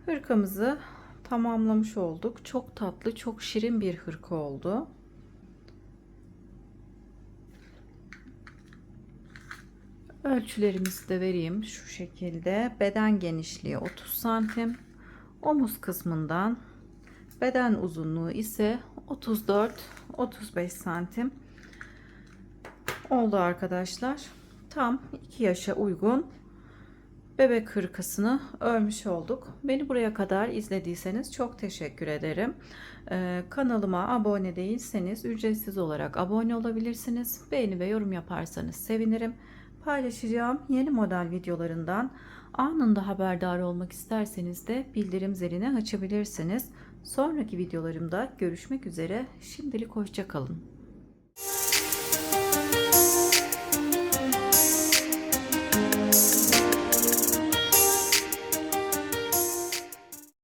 Hırkamızı tamamlamış olduk. Çok tatlı, çok şirin bir hırka oldu. Ölçülerimizi de vereyim. Şu şekilde beden genişliği 30 santim. Omuz kısmından beden uzunluğu ise 34-35 santim oldu arkadaşlar. Tam 2 yaşa uygun bebek hırkasını örmüş olduk. Beni buraya kadar izlediyseniz çok teşekkür ederim. Kanalıma abone değilseniz ücretsiz olarak abone olabilirsiniz. Beğeni ve yorum yaparsanız sevinirim. Paylaşacağım yeni model videolarından anında haberdar olmak isterseniz de bildirim zilini açabilirsiniz. Sonraki videolarımda görüşmek üzere. Şimdilik hoşça kalın.